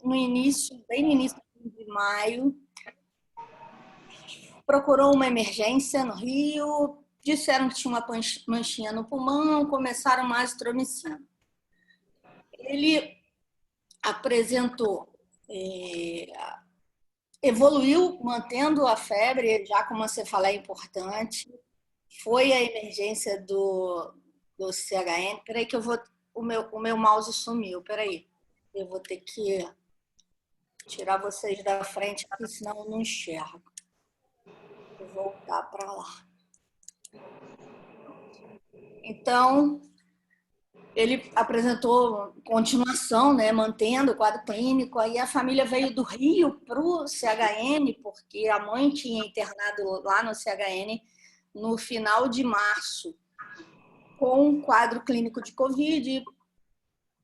no início, bem no início de maio, procurou uma emergência no Rio, disseram que tinha uma manchinha no pulmão, começaram uma azitromicina. Ele apresentou, evoluiu mantendo a febre, já com uma cefaleia importante, foi a emergência do CHN. Peraí que o meu mouse sumiu, peraí. Eu vou ter que tirar vocês da frente, porque senão eu não enxergo. Vou voltar para lá. Então, ele apresentou continuação, né, mantendo o quadro clínico. Aí a família veio do Rio para o CHN, porque a mãe tinha internado lá no CHN no final de março, com um quadro clínico de Covid,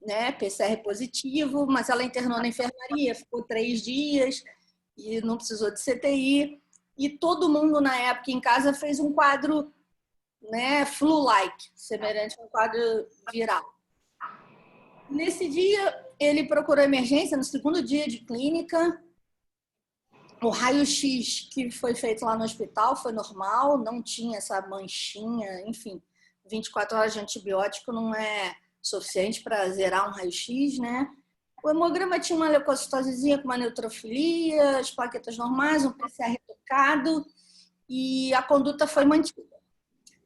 né, PCR positivo, mas ela internou na enfermaria, ficou 3 dias e não precisou de CTI. E todo mundo, na época, em casa, fez um quadro, né, flu-like, semelhante a um quadro viral. Nesse dia, ele procurou emergência, no segundo dia de clínica. O raio-x que foi feito lá no hospital foi normal, não tinha essa manchinha, enfim, 24 horas de antibiótico não é suficiente para zerar um raio-x, né? O hemograma tinha uma leucocitosezinha com uma neutrofilia, as plaquetas normais, um PCR retocado e a conduta foi mantida.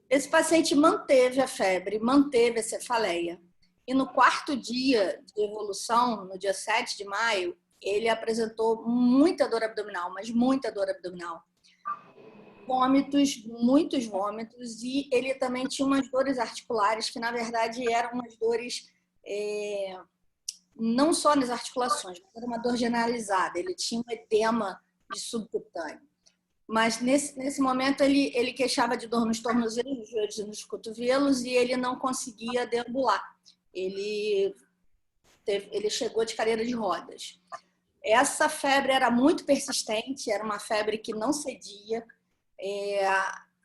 Esse paciente manteve a febre, manteve a cefaleia. E no 4º dia de evolução, no dia 7 de maio, ele apresentou muita dor abdominal, mas muita dor abdominal. Vômitos, muitos vômitos, e ele também tinha umas dores articulares, que na verdade eram umas dores não só nas articulações, mas era uma dor generalizada. Ele tinha um edema de subcutâneo. Mas nesse momento ele queixava de dor nos tornozelos, nos joelhos e nos cotovelos, e ele não conseguia deambular. Ele chegou de cadeira de rodas. Essa febre era muito persistente, era uma febre que não cedia.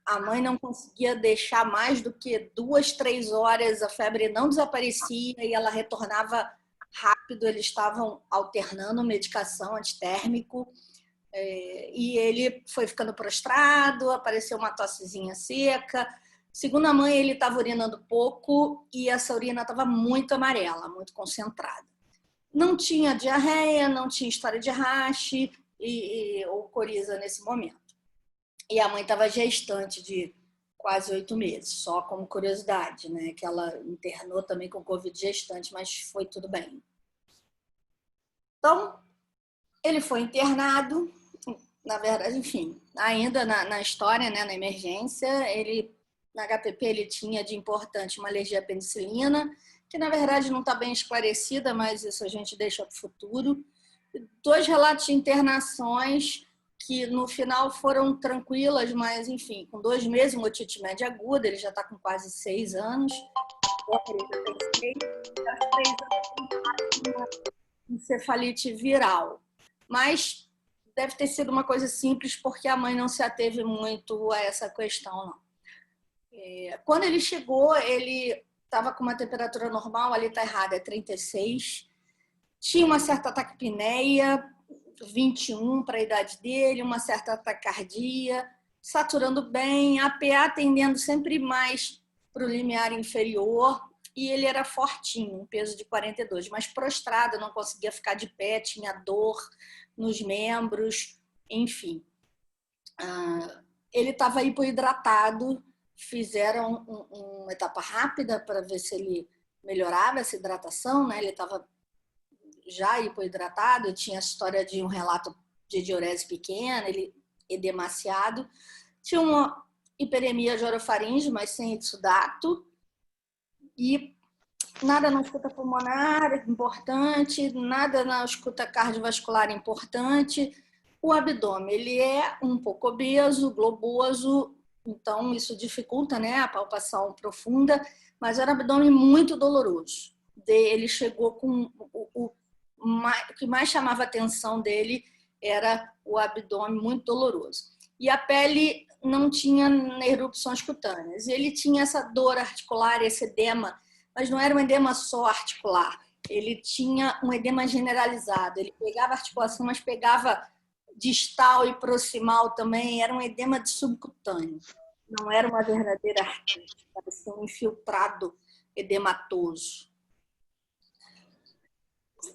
A mãe não conseguia deixar mais do que 2, 3 horas, a febre não desaparecia e ela retornava rápido. Eles estavam alternando medicação antitérmico e ele foi ficando prostrado, apareceu uma tossezinha seca. Segundo a mãe, ele estava urinando pouco e essa urina estava muito amarela, muito concentrada. Não tinha diarreia, não tinha história de rache ou coriza nesse momento. E a mãe estava gestante de quase 8 meses, só como curiosidade, né? Que ela internou também com Covid gestante, mas foi tudo bem. Então, ele foi internado, na verdade, enfim, ainda na história, né, na emergência, na HPP ele tinha de importante uma alergia à penicilina, que na verdade não está bem esclarecida, mas isso a gente deixa para o futuro. 2 relatos de internações que no final foram tranquilas, mas enfim, com 2 meses, uma otite média aguda, ele já está com quase 6 anos, encefalite viral. Mas deve ter sido uma coisa simples, porque a mãe não se ateve muito a essa questão, não. Quando ele chegou, ele estava com uma temperatura normal, ali está errada, é 36. Tinha uma certa taquipneia, 21 para a idade dele, uma certa taquicardia, saturando bem, a PA tendendo sempre mais para o limiar inferior, e ele era fortinho, um peso de 42, mas prostrado, não conseguia ficar de pé, tinha dor nos membros, enfim. Ele estava hipoidratado, fizeram uma etapa rápida para ver se ele melhorava essa hidratação, né? Ele estava já hipoidratado, tinha a história de um relato de diurese pequena, ele edemaciado, tinha uma hiperemia de orofaringe, mas sem exudato, e nada na escuta pulmonar importante, nada na escuta cardiovascular importante. O abdômen, ele é um pouco obeso, globoso, então isso dificulta, né, a palpação profunda, mas era um abdômen muito doloroso. Ele chegou com o que mais chamava a atenção dele era o abdômen muito doloroso. E a pele não tinha erupções cutâneas. Ele tinha essa dor articular, esse edema, mas não era um edema só articular. ele tinha um edema generalizado. Ele pegava a articulação, mas pegava distal e proximal também. Era um edema de subcutâneo. Não era uma verdadeira artrite, parecia um infiltrado edematoso.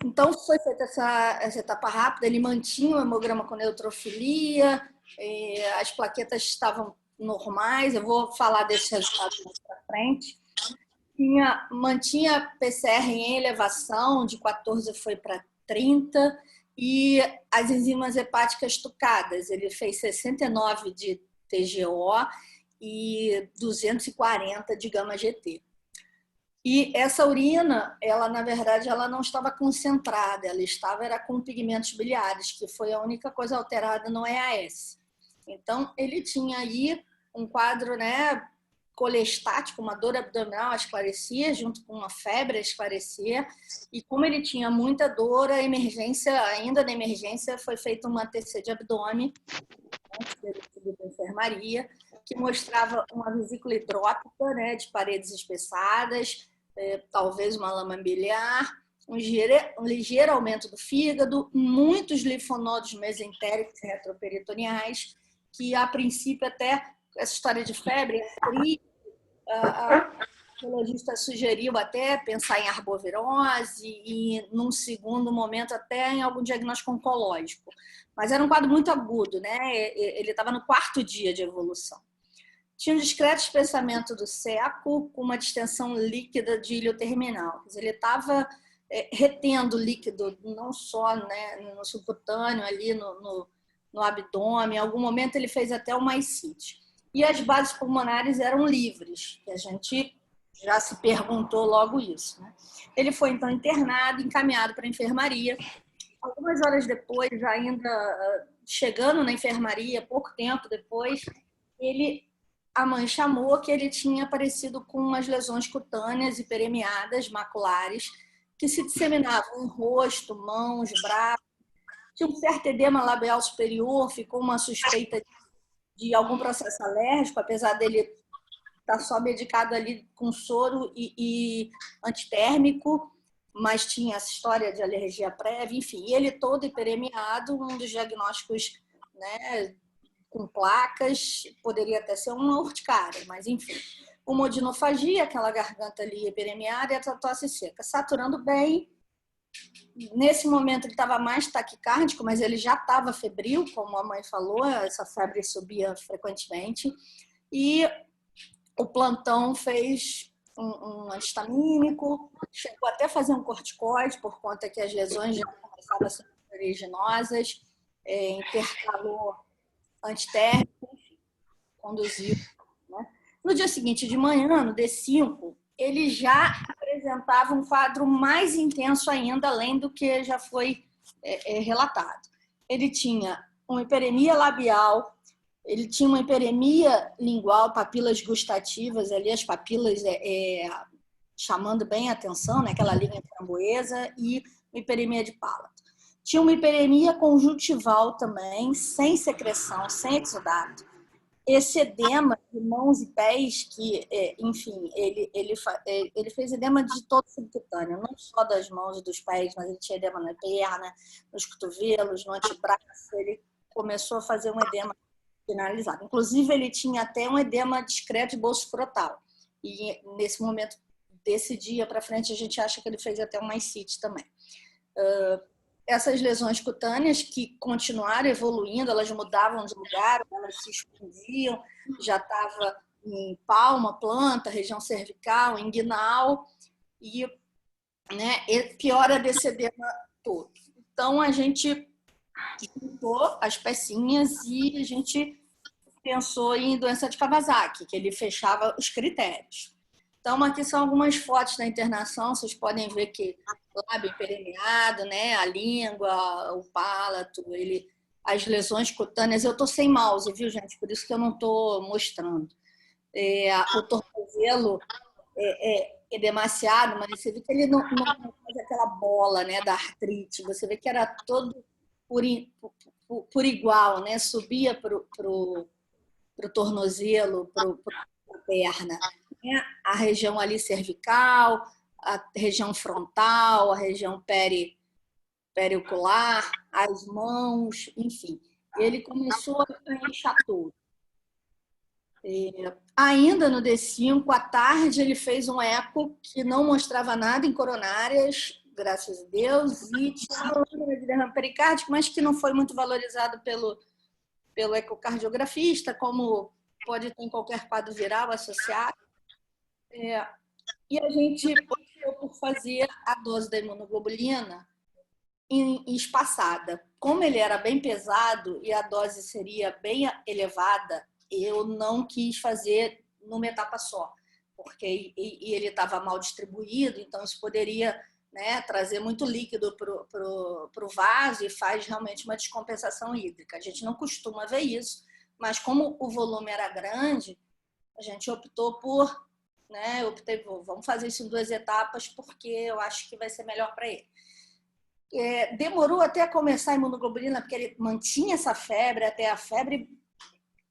Então, foi feita essa etapa rápida, ele mantinha o hemograma com neutrofilia, as plaquetas estavam normais, eu vou falar desses resultados mais para frente. Mantinha PCR em elevação, de 14 foi para 30, e as enzimas hepáticas tocadas, ele fez 69 de TGO e 240 de gama-GT. E essa urina, ela na verdade, ela não estava concentrada, ela era com pigmentos biliares, que foi a única coisa alterada no EAS. Então, ele tinha aí um quadro, né, colestático, uma dor abdominal a esclarecer, junto com uma febre a esclarecer. E como ele tinha muita dor, ainda na emergência, foi feita uma TC de abdômen, antes dele subir para a enfermaria, que mostrava uma vesícula hidrópica, né, de paredes espessadas, talvez uma lama biliar, um ligeiro aumento do fígado, muitos linfonodos mesentéricos e retroperitoneais, que a princípio até essa história de febre, a oncologista sugeriu até pensar em arbovirose e, num segundo momento, até em algum diagnóstico oncológico. Mas era um quadro muito agudo, né? Ele estava no 4º dia de evolução. Tinha um discreto espessamento do seco com uma distensão líquida de ilho terminal. Quer dizer, ele estava retendo líquido, não só, né, no subcutâneo, ali no abdômen. Em algum momento ele fez até uma ascite. E as bases pulmonares eram livres, que a gente já se perguntou logo isso, né? Ele foi então internado, encaminhado para a enfermaria. Algumas horas depois, ainda chegando na enfermaria, pouco tempo depois, a mãe chamou que ele tinha aparecido com umas lesões cutâneas hiperemiadas, maculares, que se disseminavam em rosto, mãos, braços. Tinha um certo edema labial superior, ficou uma suspeita de algum processo alérgico, apesar dele estar só medicado ali com soro e antitérmico, mas tinha essa história de alergia prévia, enfim. E ele todo hiperemiado, um dos diagnósticos, né, com placas, poderia até ser uma urticária, mas enfim. Uma odinofagia, aquela garganta ali hiperemiada, e a tosse seca. Saturando bem. Nesse momento ele estava mais taquicárdico, mas ele já estava febril, como a mãe falou, essa febre subia frequentemente. E o plantão fez um antistamínico, chegou até a fazer um corticoide, por conta que as lesões já começavam a ser vertiginosas, intercalou antitérmico, enfim, conduziu. Né? No dia seguinte de manhã, no D5, ele já apresentava um quadro mais intenso ainda, além do que já foi relatado. Ele tinha uma hiperemia labial, ele tinha uma hiperemia lingual, papilas gustativas, ali as papilas chamando bem a atenção, né? Aquela linha framboesa, e uma hiperemia de palato. Tinha uma hiperemia conjuntival também, sem secreção, sem exudato. Esse edema de mãos e pés, que, enfim, ele fez edema de todo o subcutâneo, não só das mãos e dos pés, mas ele tinha edema na perna, nos cotovelos, no antebraço. Ele começou a fazer um edema generalizado. Inclusive, ele tinha até um edema discreto de bolso frontal. E, nesse momento, desse dia para frente, a gente acha que ele fez até uma ascite também. Essas lesões cutâneas que continuaram evoluindo, elas mudavam de lugar, elas se expandiam, já estava em palma, planta, região cervical, inguinal, e, né, piora desse edema todo. Então, a gente juntou as pecinhas e a gente pensou em doença de Kawasaki, que ele fechava os critérios. Então, aqui são algumas fotos da internação, vocês podem ver que lábio hiperemiado, né? A língua, o palato, as lesões cutâneas. Eu estou sem mouse, viu, gente? Por isso que eu não estou mostrando. O tornozelo é demasiado, mas você vê que ele não faz aquela bola, né, da artrite. Você vê que era todo por igual, né? Subia para o tornozelo, para a perna. A região ali cervical, a região frontal, a região periocular, as mãos, enfim. Ele começou a inchar todo. Ainda no D5, à tarde, ele fez um eco que não mostrava nada em coronárias, graças a Deus, e tinha uma lâmina de derrame pericárdico, mas que não foi muito valorizado pelo ecocardiografista, como pode ter em qualquer quadro viral associado. E a gente optou por fazer a dose da imunoglobulina espaçada. Como ele era bem pesado e a dose seria bem elevada, eu não quis fazer numa etapa só, porque ele estava mal distribuído, então isso poderia, né, trazer muito líquido para o vaso e faz realmente uma descompensação hídrica. A gente não costuma ver isso, mas como o volume era grande, a gente optou por, né, vamos fazer isso em 2 etapas, porque eu acho que vai ser melhor para ele. Demorou até a começar a imunoglobulina, porque ele mantinha essa febre, até a febre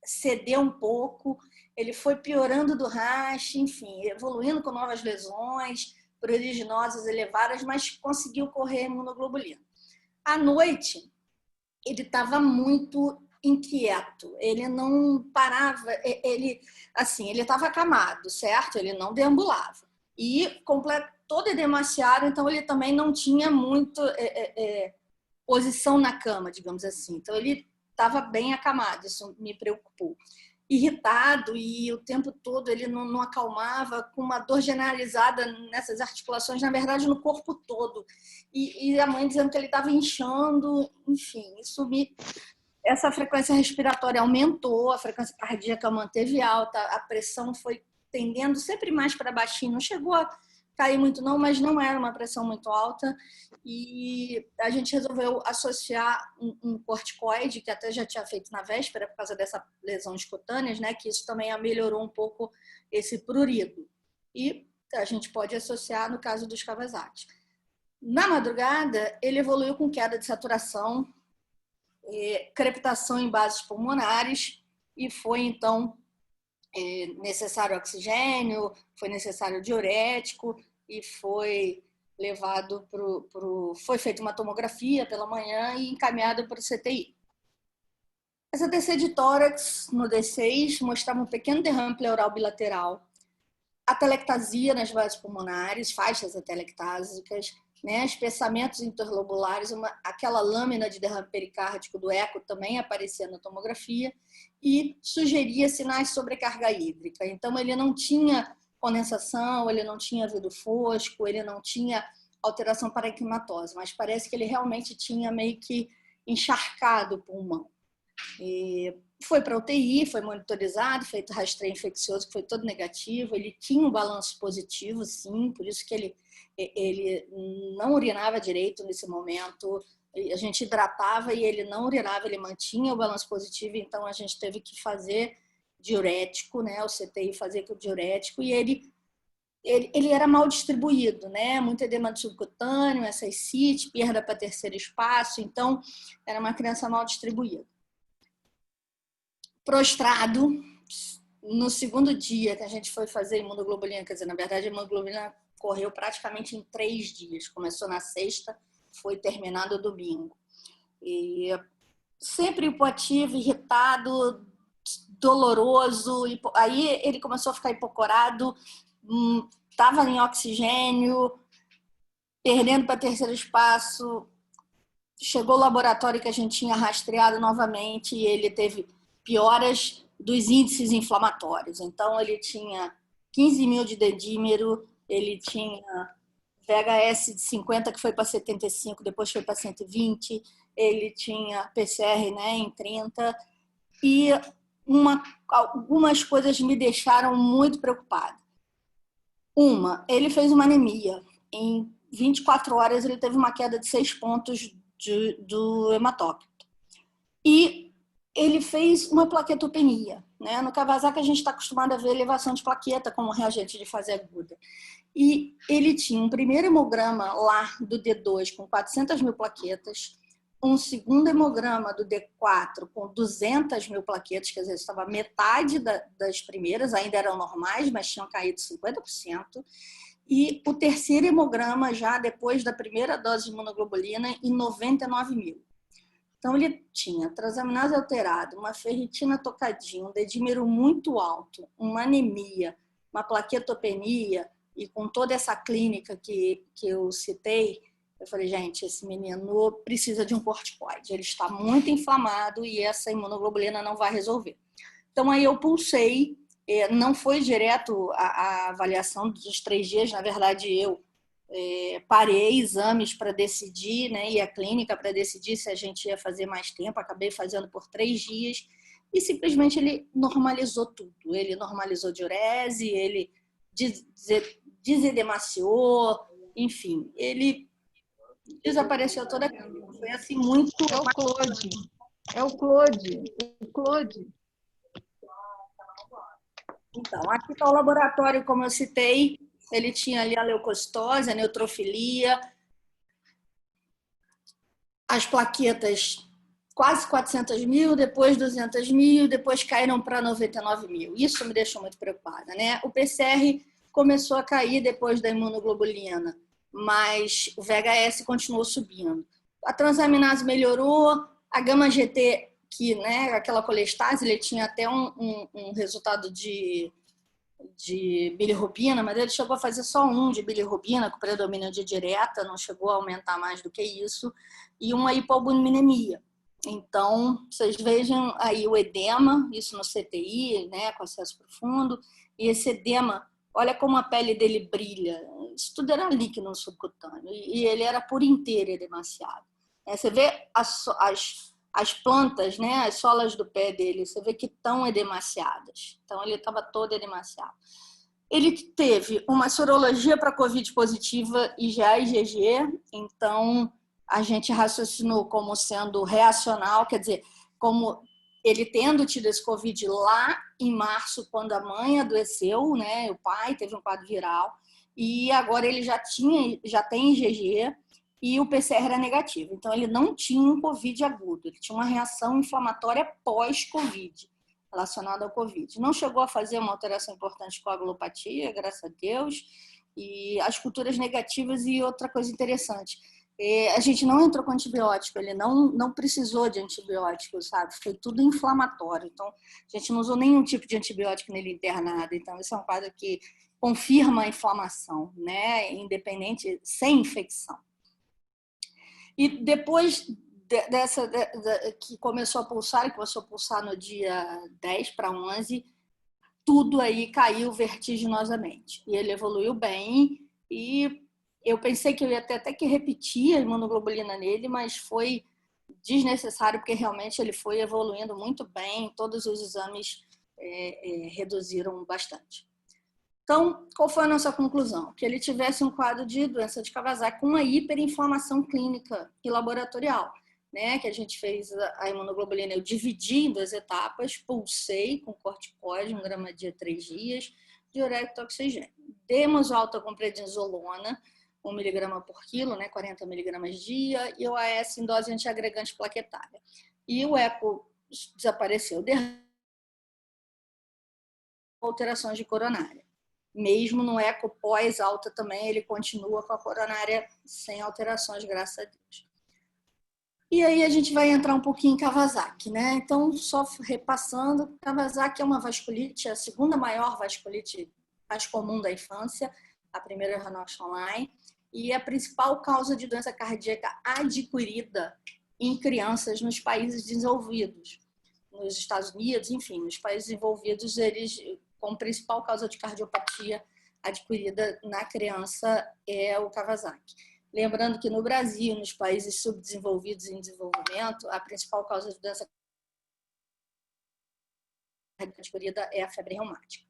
ceder um pouco, ele foi piorando do rash, enfim, evoluindo com novas lesões, pruriginosas elevadas, mas conseguiu correr a imunoglobulina. À noite, ele estava muito inquieto, ele não parava, ele estava acamado, certo? Ele não deambulava. E todo edemaciado, então ele também não tinha muito posição na cama, digamos assim. Então ele estava bem acamado, isso me preocupou. Irritado e o tempo todo ele não acalmava, com uma dor generalizada nessas articulações, na verdade no corpo todo. E a mãe dizendo que ele estava inchando, enfim, essa frequência respiratória aumentou, a frequência cardíaca manteve alta, a pressão foi tendendo sempre mais para baixinho, não chegou a cair muito não, mas não era uma pressão muito alta, e a gente resolveu associar um corticoide, que até já tinha feito na véspera por causa dessa lesão escutânea, né, que isso também melhorou um pouco esse prurido. E a gente pode associar no caso dos Kawasaki. Na madrugada, ele evoluiu com queda de saturação, crepitação em bases pulmonares, e foi então necessário oxigênio, foi necessário diurético e foi levado foi feita uma tomografia pela manhã e encaminhado para o CTI. Essa TC de tórax no D6 mostrava um pequeno derrame pleural bilateral, atelectasia nas bases pulmonares, faixas atelectásicas, né, espessamentos interlobulares, aquela lâmina de derrame pericárdico do eco também aparecia na tomografia e sugeria sinais de sobrecarga hídrica. Então, ele não tinha condensação, ele não tinha vidro fosco, ele não tinha alteração parenquimatose, mas parece que ele realmente tinha meio que encharcado o pulmão. E foi para a UTI, foi monitorizado, feito rastreio infeccioso, que foi todo negativo. Ele tinha um balanço positivo, sim, por isso que ele não urinava direito nesse momento. A gente hidratava e ele não urinava, ele mantinha o balanço positivo, então a gente teve que fazer diurético, né? O CTI fazia com o diurético, e ele era mal distribuído, né? Muito edema subcutâneo, essa ascite, perda para terceiro espaço, então era uma criança mal distribuída. Prostrado, no segundo dia que a gente foi fazer imunoglobulina, quer dizer, na verdade a imunoglobulina correu praticamente em 3 dias, começou na sexta, foi terminado domingo. E sempre hipoativo, irritado, doloroso, aí ele começou a ficar hipocorado, estava em oxigênio, perdendo para terceiro espaço, chegou o laboratório que a gente tinha rastreado novamente e ele teve pioras dos índices inflamatórios. Então, ele tinha 15 mil de dedímero, ele tinha VHS de 50, que foi para 75, depois foi para 120, ele tinha PCR, né, em 30, e algumas coisas me deixaram muito preocupada. Ele fez uma anemia. Em 24 horas, ele teve uma queda de 6 pontos do hematócrito. E ele fez uma plaquetopenia, né? No Kawasaki a gente está acostumado a ver elevação de plaqueta como reagente de fase aguda. E ele tinha um primeiro hemograma lá do D2 com 400 mil plaquetas, um segundo hemograma do D4 com 200 mil plaquetas, quer dizer, estava metade das primeiras, ainda eram normais, mas tinham caído 50%. E o terceiro hemograma, já depois da primeira dose de imunoglobulina, em 99 mil. Então, ele tinha transaminase alterada, uma ferritina tocadinha, um dedímero muito alto, uma anemia, uma plaquetopenia, e com toda essa clínica que eu citei, eu falei, gente, esse menino precisa de um corticoide, ele está muito inflamado e essa imunoglobulina não vai resolver. Então, aí eu pulsei, não foi direto a avaliação dos 3 dias, na verdade, eu parei exames para decidir, né, e a clínica para decidir se a gente ia fazer mais tempo, acabei fazendo por 3 dias, e simplesmente ele normalizou tudo. Ele normalizou diurese, ele desedemaciou, enfim, ele desapareceu toda a clínica. Foi assim muito... É o Claude. É o Claude. O Claude. Então, aqui está o laboratório, como eu citei, ele tinha ali a leucocitose, a neutrofilia, as plaquetas quase 400 mil, depois 200 mil, depois caíram para 99 mil. Isso me deixou muito preocupada, né? O PCR começou a cair depois da imunoglobulina, mas o VHS continuou subindo. A transaminase melhorou, a gama-GT, que, né, aquela colestase, ele tinha até um resultado de bilirrubina, mas ele chegou a fazer só um de bilirrubina, com predomínio de direta, não chegou a aumentar mais do que isso, e uma hipoalbuminemia. Então, vocês vejam aí o edema, isso no CTI, né, com acesso profundo, e esse edema, olha como a pele dele brilha, isso tudo era líquido no subcutâneo, e ele era por inteiro edemaciado. Você vê as plantas, né, as solas do pé dele, você vê que estão edemaciadas. Então, ele estava todo edemaciado. Ele teve uma sorologia para Covid positiva IgA e IgG, então a gente raciocinou como sendo reacional, quer dizer, como ele tendo tido esse Covid lá em março, quando a mãe adoeceu, né, o pai teve um quadro viral, e agora ele já tem IgG, e o PCR era negativo. Então, ele não tinha um Covid agudo, ele tinha uma reação inflamatória pós-Covid, relacionada ao Covid. Não chegou a fazer uma alteração importante de coagulopatia, graças a Deus, e as culturas negativas. E outra coisa interessante, a gente não entrou com antibiótico, ele não precisou de antibiótico, sabe? Foi tudo inflamatório. Então, a gente não usou nenhum tipo de antibiótico nele internado. Então, esse é um quadro que confirma a inflamação, né? Independente, sem infecção. E depois que começou a pulsar no dia 10 para 11, tudo aí caiu vertiginosamente. E ele evoluiu bem, e eu pensei que eu ia ter até que repetir a imunoglobulina nele, mas foi desnecessário, porque realmente ele foi evoluindo muito bem, todos os exames reduziram bastante. Então, qual foi a nossa conclusão? Que ele tivesse um quadro de doença de Kawasaki com uma hiperinflamação clínica e laboratorial, né? Que a gente fez a imunoglobulina, eu dividi em 2 etapas, pulsei com corticoide, 1 grama dia, 3 dias, diurético e oxigênio. Demos alta com prednisolona, 1 miligrama por quilo, né? 40 miligramas dia, e o AS em dose antiagregante plaquetária. E o eco desapareceu, alterações de coronária. Mesmo no eco pós-alta também, ele continua com a coronária sem alterações, graças a Deus. E aí a gente vai entrar um pouquinho em Kawasaki, né? Então, só repassando, Kawasaki é uma vasculite, a segunda maior vasculite mais comum da infância, a primeira é a Raynaud-Schnellheim, e a principal causa de doença cardíaca adquirida em crianças nos países desenvolvidos, nos Estados Unidos, enfim, nos países desenvolvidos, eles, como principal causa de cardiopatia adquirida na criança, é o Kawasaki. Lembrando que no Brasil, nos países subdesenvolvidos e em desenvolvimento, a principal causa de doença adquirida é a febre reumática.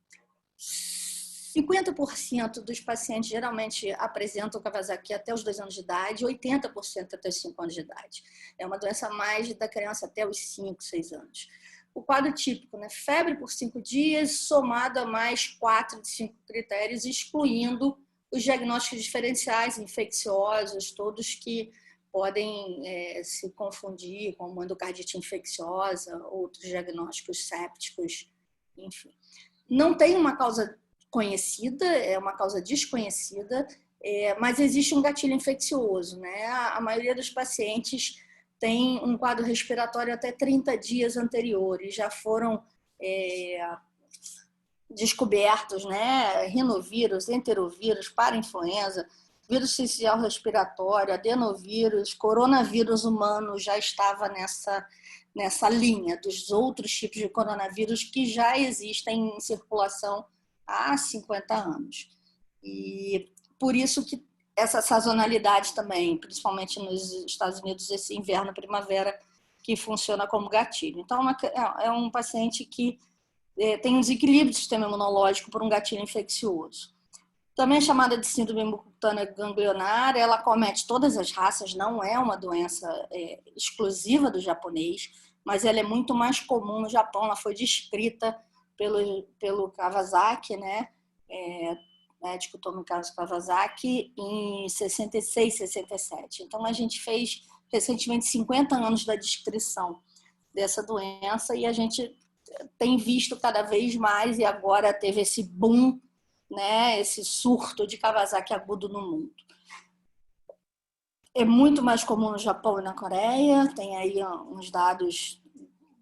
50% dos pacientes geralmente apresentam Kawasaki até os 2 anos de idade, 80% até os 5 anos de idade. É uma doença mais da criança até os 5, 6 anos. O quadro típico, né? Febre por 5 dias, somado a mais 4 de 5 critérios, excluindo os diagnósticos diferenciais, infecciosos, todos que podem se confundir com uma endocardite infecciosa, outros diagnósticos sépticos, enfim. Não tem uma causa conhecida, é uma causa desconhecida, mas existe um gatilho infeccioso, né? A maioria dos pacientes tem um quadro respiratório até 30 dias anteriores, já foram descobertos, né? Rinovírus, enterovírus, parainfluenza, vírus sincicial respiratório, adenovírus, coronavírus humano já estava nessa linha dos outros tipos de coronavírus que já existem em circulação há 50 anos. E por isso que essa sazonalidade também, principalmente nos Estados Unidos, esse inverno, primavera, que funciona como gatilho. Então, é um paciente que tem um desequilíbrio do sistema imunológico por um gatilho infeccioso. Também é chamada de síndrome mucocutânea ganglionar, ela comete todas as raças, não é uma doença exclusiva do japonês, mas ela é muito mais comum no Japão, ela foi descrita pelo Kawasaki, né? Médico Tomokazu Kawasaki, em 66, 67. Então, a gente fez recentemente 50 anos da descrição dessa doença e a gente tem visto cada vez mais, e agora teve esse boom, né, esse surto de Kawasaki agudo no mundo. É muito mais comum no Japão e na Coreia, tem aí uns dados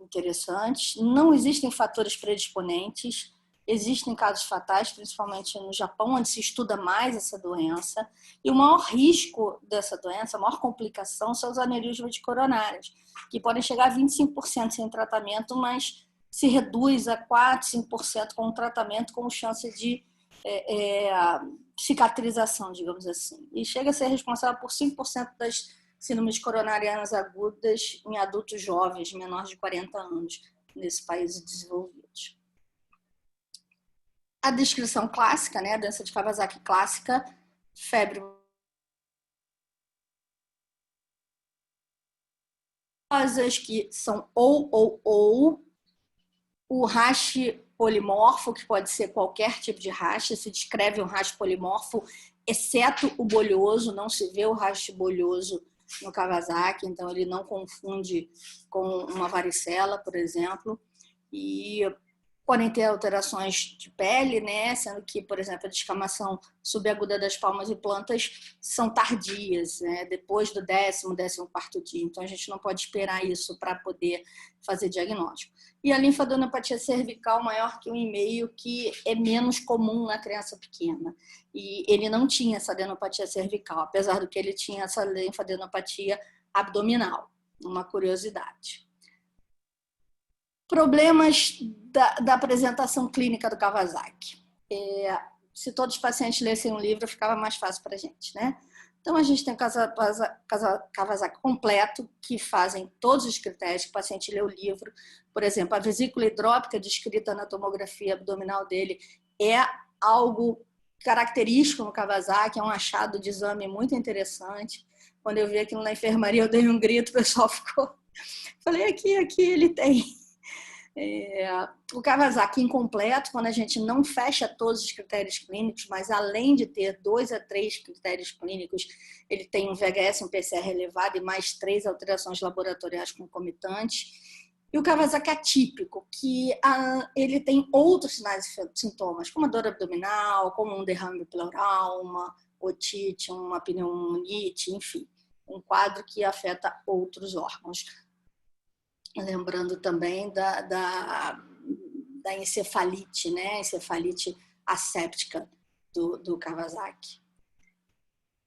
interessantes. Não existem fatores predisponentes, existem casos fatais, principalmente no Japão, onde se estuda mais essa doença. E o maior risco dessa doença, a maior complicação, são os aneurismas coronários, que podem chegar a 25% sem tratamento, mas se reduz a 4%, 5% com o tratamento, com chance de cicatrização, digamos assim. E chega a ser responsável por 5% das síndromes coronarianas agudas em adultos jovens, menores de 40 anos, nesses países desenvolvidos. A descrição clássica, né, a doença de Kawasaki clássica, febre que são ou, o rash polimorfo, que pode ser qualquer tipo de rash, se descreve um rash polimorfo, exceto o bolhoso, não se vê o rash bolhoso no Kawasaki, então ele não confunde com uma varicela, por exemplo, e podem ter alterações de pele, né? Sendo que, por exemplo, a descamação subaguda das palmas e plantas são tardias, né? Depois do 10º, 14º dia. Então, a gente não pode esperar isso para poder fazer diagnóstico. E a linfadenopatia cervical maior que 1,5, que é menos comum na criança pequena. E ele não tinha essa adenopatia cervical, apesar do que ele tinha essa linfadenopatia abdominal. Uma curiosidade. Problemas da apresentação clínica do Kawasaki. Se todos os pacientes lessem um livro, ficava mais fácil para a gente, né? Então, a gente tem o Kawasaki completo, que fazem todos os critérios, que o paciente lê o livro. Por exemplo, a vesícula hidrópica descrita na tomografia abdominal dele é algo característico no Kawasaki, é um achado de exame muito interessante. Quando eu vi aquilo na enfermaria, eu dei um grito, o pessoal ficou... Falei, aqui ele tem... O Kawasaki incompleto, quando a gente não fecha todos os critérios clínicos, mas além de ter 2 a 3 critérios clínicos, ele tem um VHS, um PCR elevado e mais 3 alterações laboratoriais concomitantes. E o Kawasaki atípico, que ele tem outros sinais e sintomas, como a dor abdominal, como um derrame pleural, uma otite, uma pneumonite, enfim, um quadro que afeta outros órgãos. Lembrando também da encefalite, né? Encefalite asséptica do Kawasaki.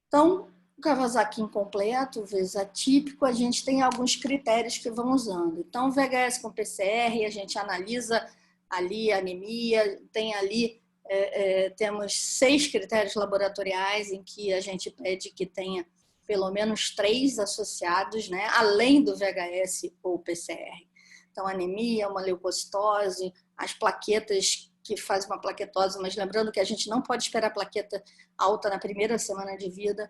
Então, o Kawasaki incompleto, vezes atípico, a gente tem alguns critérios que vão usando. Então, VHS com PCR, a gente analisa ali a anemia, tem ali, temos 6 critérios laboratoriais em que a gente pede que tenha pelo menos 3 associados, né, além do VHS ou PCR. Então, anemia, uma leucocitose, as plaquetas, que fazem uma plaquetose, mas lembrando que a gente não pode esperar plaqueta alta na primeira semana de vida,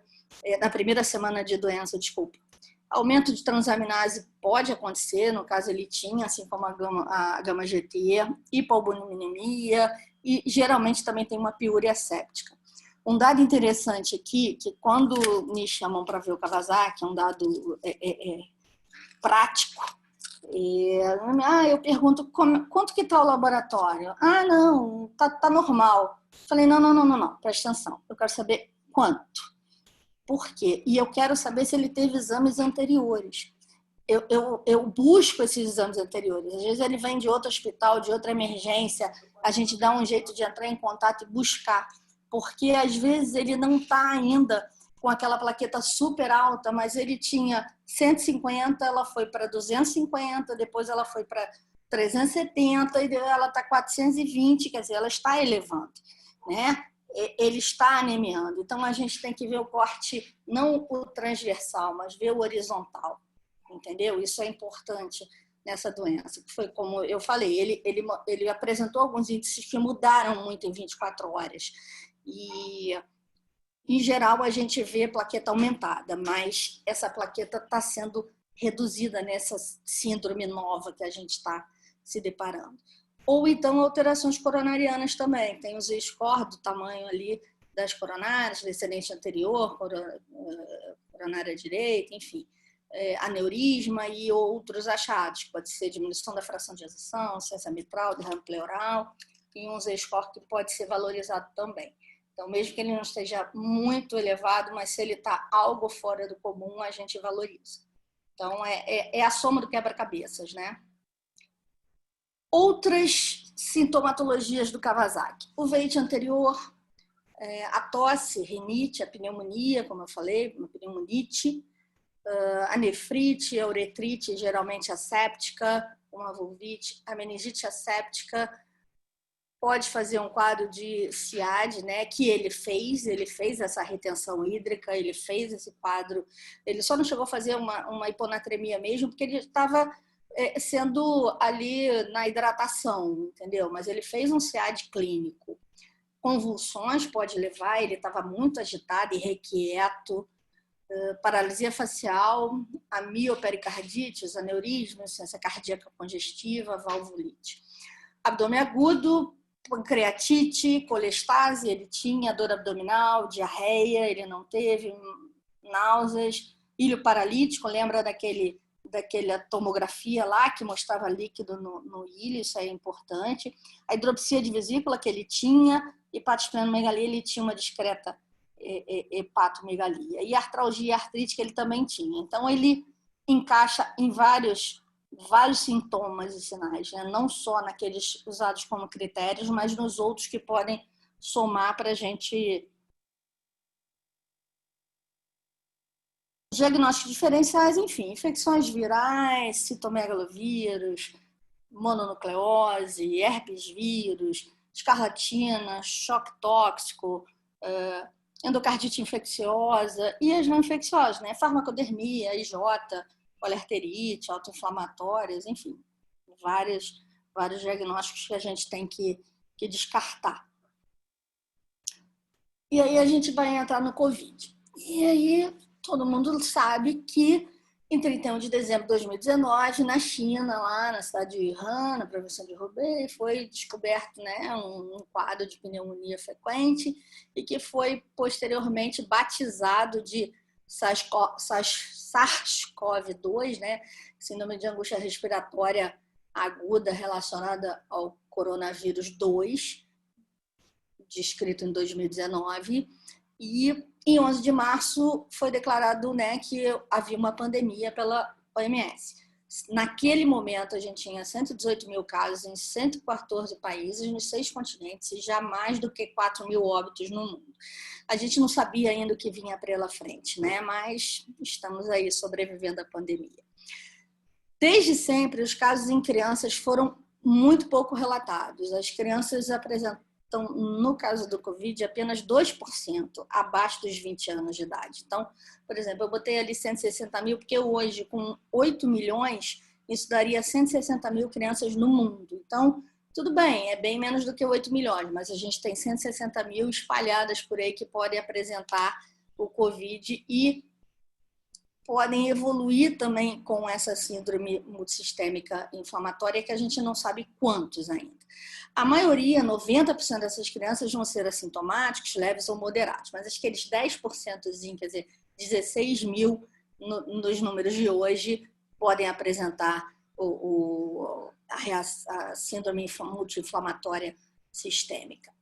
na primeira semana de doença, desculpa. Aumento de transaminase pode acontecer, no caso ele tinha, assim como a gama-GT, hipoalbuminemia e geralmente também tem uma piúria séptica. Um dado interessante aqui, que quando me chamam para ver o Kawasaki, é um dado prático, Eu pergunto, quanto que está o laboratório? Ah, não, tá normal. Falei, não, presta atenção. Eu quero saber quanto. Por quê? E eu quero saber se ele teve exames anteriores. Eu busco esses exames anteriores. Às vezes ele vem de outro hospital, de outra emergência, a gente dá um jeito de entrar em contato e buscar, porque às vezes ele não está ainda com aquela plaqueta super alta, mas ele tinha 150, ela foi para 250, depois ela foi para 370 e ela está 420, quer dizer, ela está elevando, né? Ele está anemiando. Então a gente tem que ver o corte, não o transversal, mas ver o horizontal. Entendeu? Isso é importante nessa doença. Foi como eu falei, ele apresentou alguns índices que mudaram muito em 24 horas. E, em geral, a gente vê plaqueta aumentada, mas essa plaqueta está sendo reduzida nessa síndrome nova que a gente está se deparando. Ou então alterações coronarianas também. Tem os Z-score do tamanho ali das coronárias, descendente anterior, coronária direita, enfim. Aneurisma e outros achados. Pode ser diminuição da fração de ejeção, ciência mitral, derrame pleural, e um Z-score que pode ser valorizado também. Então, mesmo que ele não esteja muito elevado, mas se ele está algo fora do comum, a gente valoriza. Então, é a soma do quebra-cabeças, né? Outras sintomatologias do Kawasaki. O veite anterior, a tosse, rinite, a pneumonia, como eu falei, uma pneumonite, a nefrite, a uretrite, geralmente asséptica, uma vulvite, a meningite asséptica, pode fazer um quadro de SIAD, né, que ele fez essa retenção hídrica, ele fez esse quadro, ele só não chegou a fazer uma hiponatremia mesmo, porque ele estava sendo ali na hidratação, entendeu? Mas ele fez um SIAD clínico. Convulsões pode levar, ele estava muito agitado, irrequieto, paralisia facial, a miopericardite, os aneurismas, insuficiência cardíaca congestiva, valvulite. Abdômen agudo, pancreatite, colestase, ele tinha dor abdominal, diarreia, ele não teve, náuseas, ilho paralítico, lembra daquela tomografia lá que mostrava líquido no ilho, isso é importante. A hidropsia de vesícula que ele tinha, hepatosplenomegalia, ele tinha uma discreta hepatomegalia. E artralgia e artrite que ele também tinha. Então, ele encaixa em vários sintomas e sinais, né? Não só naqueles usados como critérios, mas nos outros que podem somar para a gente. Diagnósticos diferenciais, enfim, infecções virais, citomegalovírus, mononucleose, herpes vírus, escarlatina, choque tóxico, endocardite infecciosa e as não infecciosas, né? Farmacodermia, IJ, colerterite, autoinflamatórias, enfim, vários diagnósticos que a gente tem que descartar. E aí a gente vai entrar no Covid. E aí todo mundo sabe que em 31 de dezembro de 2019, na China, lá na cidade de Wuhan, na província de Hubei, foi descoberto, né, um quadro de pneumonia frequente e que foi posteriormente batizado de SARS-CoV-2, né, síndrome de angústia respiratória aguda relacionada ao coronavírus 2, descrito em 2019, e em 11 de março foi declarado, né, que havia uma pandemia pela OMS. Naquele momento, a gente tinha 118 mil casos em 114 países, nos 6 continentes, e já mais do que 4 mil óbitos no mundo. A gente não sabia ainda o que vinha pela frente, né? Mas estamos aí sobrevivendo à pandemia. Desde sempre, os casos em crianças foram muito pouco relatados. As crianças apresentam, no caso do Covid, apenas 2% abaixo dos 20 anos de idade. Então, por exemplo, eu botei ali 160 mil, porque hoje, com 8 milhões, isso daria 160 mil crianças no mundo. Então, tudo bem, é bem menos do que 8 milhões, mas a gente tem 160 mil espalhadas por aí que podem apresentar o Covid e podem evoluir também com essa síndrome multissistêmica inflamatória, que a gente não sabe quantos ainda. A maioria, 90% dessas crianças vão ser assintomáticos, leves ou moderados, mas aqueles 10%, quer dizer, 16 mil nos números de hoje, podem apresentar a síndrome multi-inflamatória sistêmica.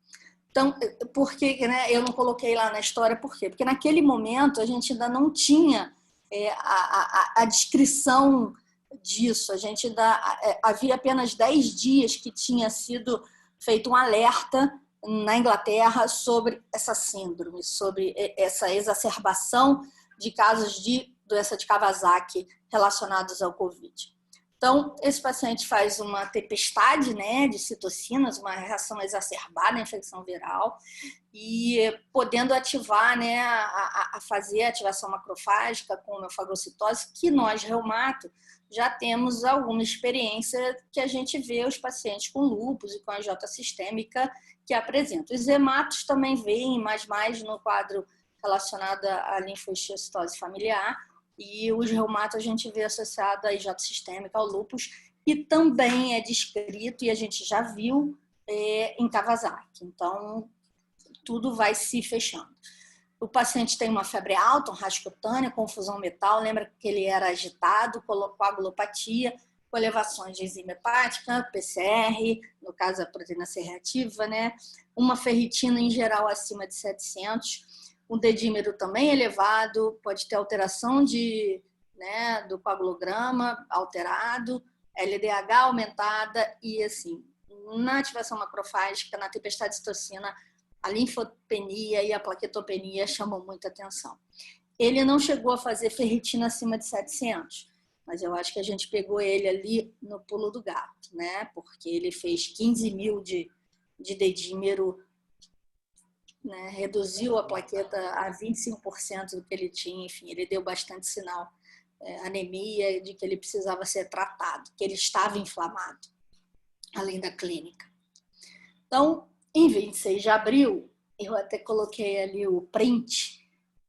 Então, por que, né, eu não coloquei lá na história? Por quê? Porque naquele momento a gente ainda não tinha a descrição disso. A gente havia apenas 10 dias que tinha sido feito um alerta na Inglaterra sobre essa síndrome, sobre essa exacerbação de casos de doença de Kawasaki relacionados ao Covid. Então, esse paciente faz uma tempestade, né, de citocinas, uma reação exacerbada à infecção viral, e podendo ativar, né, a fazer a ativação macrofágica com neofagocitose, que nós, reumato, já temos alguma experiência que a gente vê os pacientes com lúpus e com a J sistêmica que apresentam. Os hematos também veem, mas mais no quadro relacionado à linfocitose familiar, e os reumatos a gente vê associado à IJ sistêmica, ao lúpus, e também é descrito, e a gente já viu em Kawasaki. Então, tudo vai se fechando. O paciente tem uma febre alta, um rasgo cutâneo, confusão mental, lembra que ele era agitado, coagulopatia, com elevações de enzima hepática, PCR, no caso a proteína C reativa, né? Uma ferritina em geral acima de 700, um dedímero também elevado, pode ter alteração né, do coagulograma alterado, LDH aumentada e assim, na ativação macrofágica, na tempestade de citocina, a linfopenia e a plaquetopenia chamam muita atenção. Ele não chegou a fazer ferritina acima de 700, mas eu acho que a gente pegou ele ali no pulo do gato, né? Porque ele fez 15 mil de dedímero, né? Reduziu a plaqueta a 25% do que ele tinha, enfim, ele deu bastante sinal, anemia, de que ele precisava ser tratado, que ele estava inflamado, além da clínica. Então, em 26 de abril, eu até coloquei ali o print,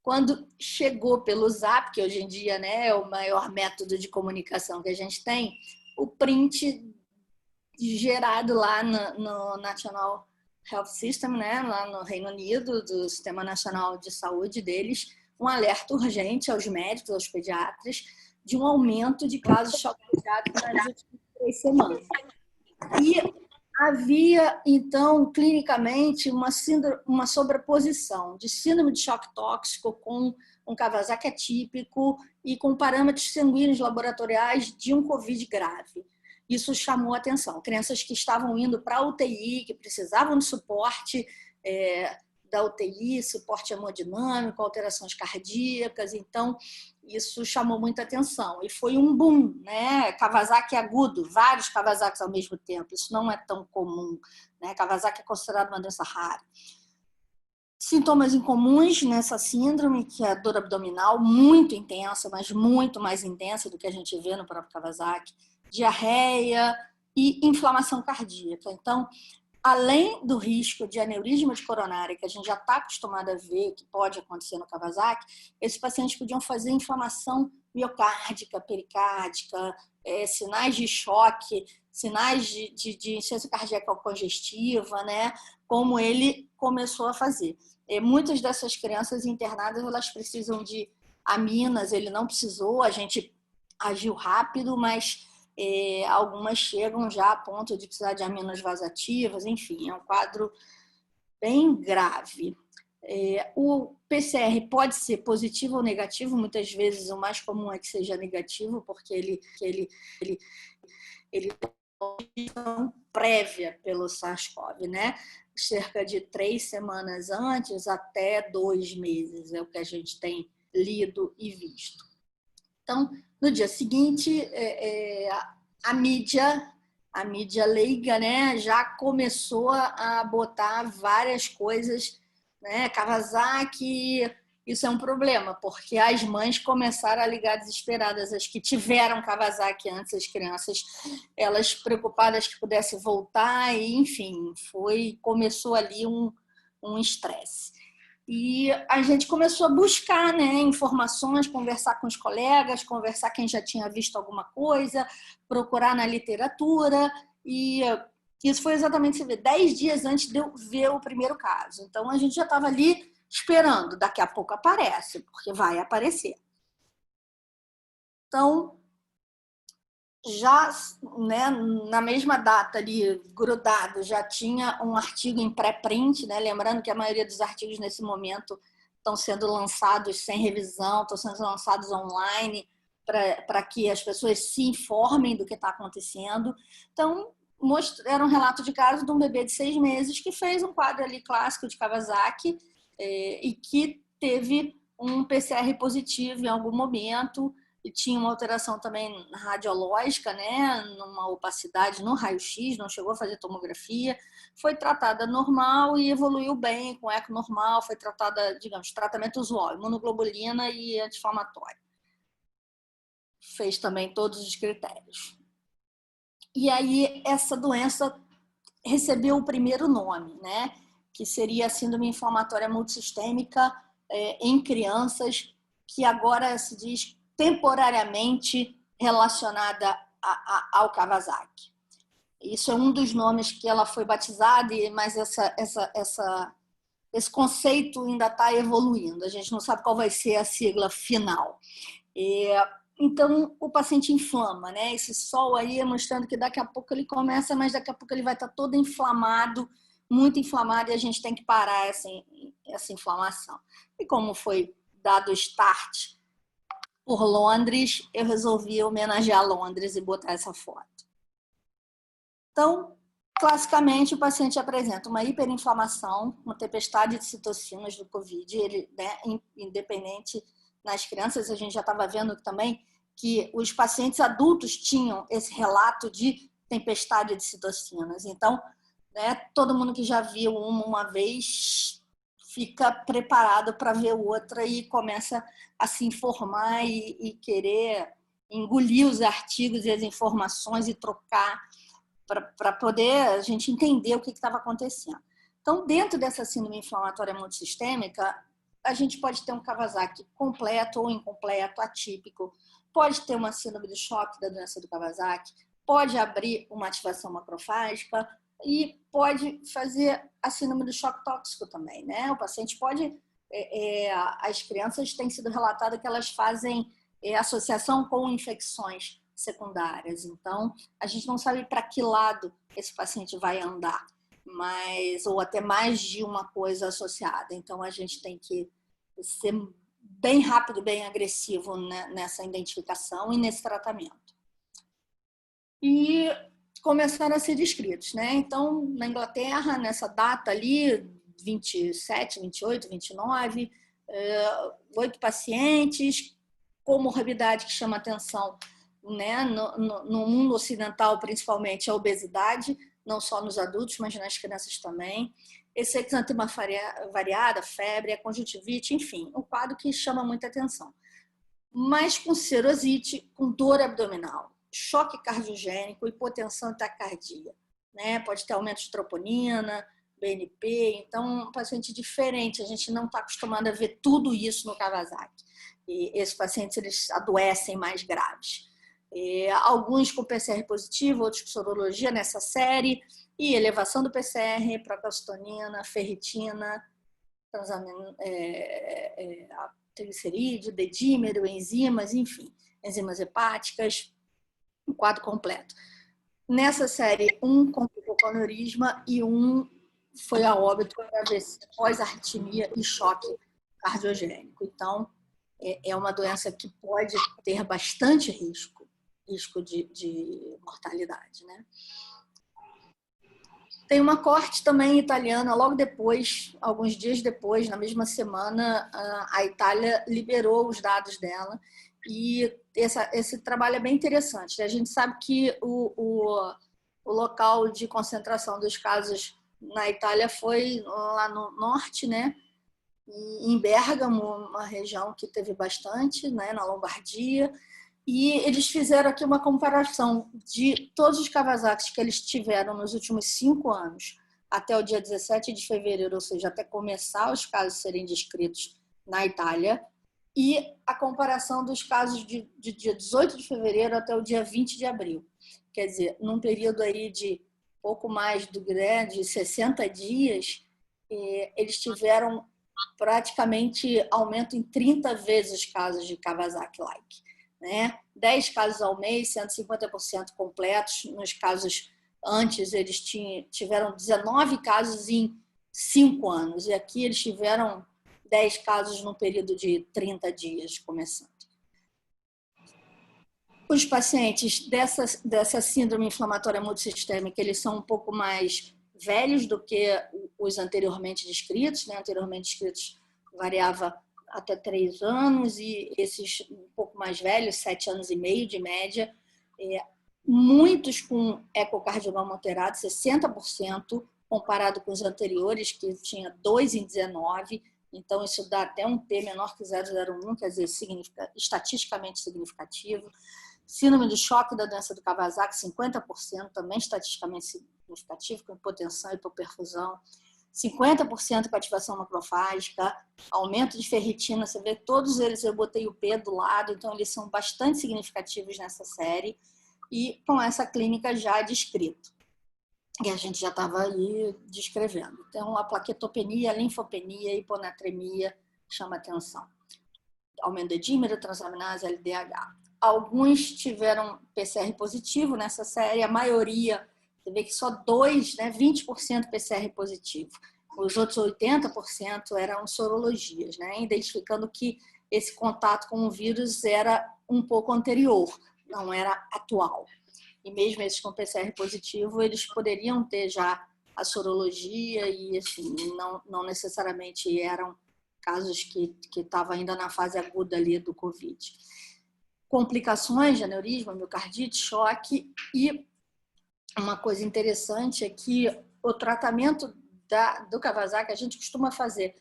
quando chegou pelo Zap, que hoje em dia, né, é o maior método de comunicação que a gente tem, o print gerado lá no National Health System, né, lá no Reino Unido, do Sistema Nacional de Saúde deles, um alerta urgente aos médicos, aos pediatras, de um aumento de casos de choque pediátrico nas últimas 3 semanas. E havia, então, clinicamente, uma sobreposição de síndrome de choque tóxico com um Kawasaki atípico e com parâmetros sanguíneos laboratoriais de um Covid grave. Isso chamou a atenção. Crianças que estavam indo para a UTI, que precisavam de suporte da UTI, suporte hemodinâmico, alterações cardíacas. Então, isso chamou muita atenção. E foi um boom, né? Kawasaki agudo, vários Kawasakis ao mesmo tempo. Isso não é tão comum, né? Kawasaki é considerado uma doença rara. Sintomas incomuns nessa síndrome, que é a dor abdominal, muito intensa, mas muito mais intensa do que a gente vê no próprio Kawasaki, diarreia e inflamação cardíaca. Então, além do risco de aneurisma de coronária, que a gente já está acostumado a ver, que pode acontecer no Kawasaki, esses pacientes podiam fazer inflamação miocárdica, pericárdica, sinais de choque, sinais de insuficiência cardíaca congestiva, né? Como ele começou a fazer. Muitas dessas crianças internadas, elas precisam de aminas, ele não precisou, a gente agiu rápido, mas algumas chegam já a ponto de precisar de aminas vasativas, enfim, é um quadro bem grave. O PCR pode ser positivo ou negativo, muitas vezes o mais comum é que seja negativo, porque ele tem uma prévia pelo SARS-CoV, né? Cerca de 3 semanas antes até 2 meses, é o que a gente tem lido e visto. Então, no dia seguinte, a mídia leiga, né, já começou a botar várias coisas, né? Kawasaki, isso é um problema, porque as mães começaram a ligar desesperadas, as que tiveram Kawasaki antes, as crianças, elas preocupadas que pudesse voltar, e enfim, começou ali um estresse. E a gente começou a buscar, né, informações, conversar com os colegas, conversar quem já tinha visto alguma coisa, procurar na literatura. E isso foi exatamente 10 dias antes de eu ver o primeiro caso. Então, a gente já estava ali esperando. Daqui a pouco aparece, porque vai aparecer. Então, já, né, na mesma data ali, grudado, já tinha um artigo em pré-print, né? Lembrando que a maioria dos artigos nesse momento estão sendo lançados sem revisão, estão sendo lançados online para que as pessoas se informem do que está acontecendo. Então, era um relato de caso de um bebê de 6 meses que fez um quadro ali clássico de Kawasaki e que teve um PCR positivo em algum momento, e tinha uma alteração também radiológica, né, numa opacidade no raio-x, não chegou a fazer tomografia, foi tratada normal e evoluiu bem com eco normal, foi tratada, digamos, tratamento usual, imunoglobulina e anti-inflamatório. Fez também todos os critérios. E aí essa doença recebeu o primeiro nome, né, que seria a síndrome inflamatória multissistêmica em crianças, que agora se diz temporariamente relacionada ao Kawasaki. Isso é um dos nomes que ela foi batizada, mas esse conceito ainda está evoluindo. A gente não sabe qual vai ser a sigla final. Então, o paciente inflama, né? Esse sol aí é mostrando que daqui a pouco ele começa, mas daqui a pouco ele vai estar todo inflamado, muito inflamado, e a gente tem que parar essa inflamação. E como foi dado o start por Londres, eu resolvi homenagear Londres e botar essa foto. Então, classicamente, o paciente apresenta uma hiperinflamação, uma tempestade de citocinas do COVID, ele, né, independente nas crianças, a gente já estava vendo também que os pacientes adultos tinham esse relato de tempestade de citocinas. Então, né, todo mundo que já viu uma vez fica preparado para ver outra e começa a se informar e querer engolir os artigos e as informações e trocar para poder a gente entender o que estava acontecendo. Então, dentro dessa síndrome inflamatória multissistêmica, a gente pode ter um Kawasaki completo ou incompleto, atípico, pode ter uma síndrome de choque da doença do Kawasaki, pode abrir uma ativação macrofágica e pode fazer a síndrome do choque tóxico também, né? O paciente pode... as crianças têm sido relatado que elas fazem associação com infecções secundárias. Então, a gente não sabe para que lado esse paciente vai andar, ou até mais de uma coisa associada. Então, a gente tem que ser bem rápido, bem agressivo nessa identificação e nesse tratamento. E começaram a ser descritos, né? Então, na Inglaterra, nessa data ali, 27, 28, 29, 8 pacientes, comorbidade que chama atenção, né? No mundo ocidental, principalmente, a obesidade, não só nos adultos, mas nas crianças também. Esse exantema variada, febre, a conjuntivite, enfim, um quadro que chama muita atenção. Mas com serosite, com dor abdominal, choque cardiogênico, hipotensão e taquicardia, né? Pode ter aumento de troponina, BNP, então um paciente diferente, a gente não está acostumado a ver tudo isso no Kawasaki. E esses pacientes eles adoecem mais graves. Alguns com PCR positivo, outros com sorologia nessa série, e elevação do PCR, procalcitonina, ferritina, triglicerídeo, dedímero, enzimas, enfim, enzimas hepáticas, um quadro completo. Nessa série, um complicou com aneurisma e um foi a óbito por AVC, pós-arritmia e choque cardiogênico. Então, é uma doença que pode ter bastante risco de mortalidade, né? Tem uma corte também italiana, logo depois, alguns dias depois, na mesma semana, a Itália liberou os dados dela e esse trabalho é bem interessante. A gente sabe que o local de concentração dos casos na Itália foi lá no norte, né? Em Bérgamo, uma região que teve bastante, né? Na Lombardia. E eles fizeram aqui uma comparação de todos os Kawasakis que eles tiveram nos últimos 5 anos, até o dia 17 de fevereiro, ou seja, até começar os casos serem descritos na Itália, e a comparação dos casos de dia 18 de fevereiro até o dia 20 de abril. Quer dizer, num período aí de pouco mais de 60 dias, eles tiveram praticamente aumento em 30 vezes os casos de Kawasaki-like. né? 10 casos ao mês, 150% completos. Nos casos antes, eles tiveram 19 casos em 5 anos. E aqui eles tiveram 10 casos no período de 30 dias, começando. Os pacientes dessa síndrome inflamatória multissistêmica, eles são um pouco mais velhos do que os anteriormente descritos, né? Anteriormente descritos variava até 3 anos e esses um pouco mais velhos, 7 anos e meio de média, muitos com ecocardiograma alterado, 60%, comparado com os anteriores, que tinha 2 em 19, então isso dá até um P menor que 0,01, quer dizer, estatisticamente significativo. Síndrome do choque da doença do Kawasaki, 50%, também estatisticamente significativo, com hipotensão e hipoperfusão. 50% com ativação macrofágica, aumento de ferritina, você vê todos eles, eu botei o P do lado, então eles são bastante significativos nessa série e com essa clínica já descrita, que a gente já estava aí descrevendo. Então, a plaquetopenia, a linfopenia, a hiponatremia chama atenção. Aumento do edímero, transaminase, LDH. Alguns tiveram PCR positivo nessa série, a maioria, você vê que só 2, né, 20% PCR positivo. Os outros 80% eram sorologias, né, identificando que esse contato com o vírus era um pouco anterior, não era atual. E mesmo esses com PCR positivo, eles poderiam ter já a sorologia e, assim, não necessariamente eram casos que estavam ainda na fase aguda ali do Covid. Complicações de aneurisma, miocardite, choque. E uma coisa interessante é que o tratamento do Kawasaki a gente costuma fazer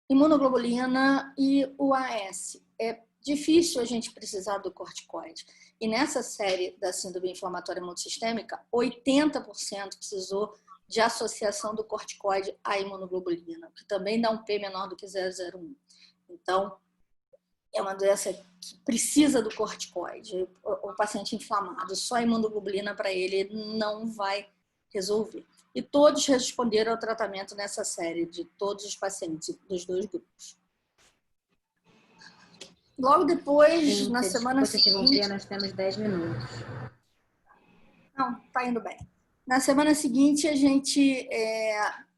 imunoglobulina e UAS. É difícil a gente precisar do corticoide. E nessa série da síndrome inflamatória multissistêmica, 80% precisou de associação do corticoide à imunoglobulina, que também dá um P menor do que 0,01. Então, é uma doença que precisa do corticoide. O paciente inflamado, só a imunoglobulina para ele não vai resolver. E todos responderam ao tratamento nessa série, de todos os pacientes dos 2 grupos. Logo depois, na semana seguinte... Nós temos 10 minutos. Não, tá indo bem. Na semana seguinte, a gente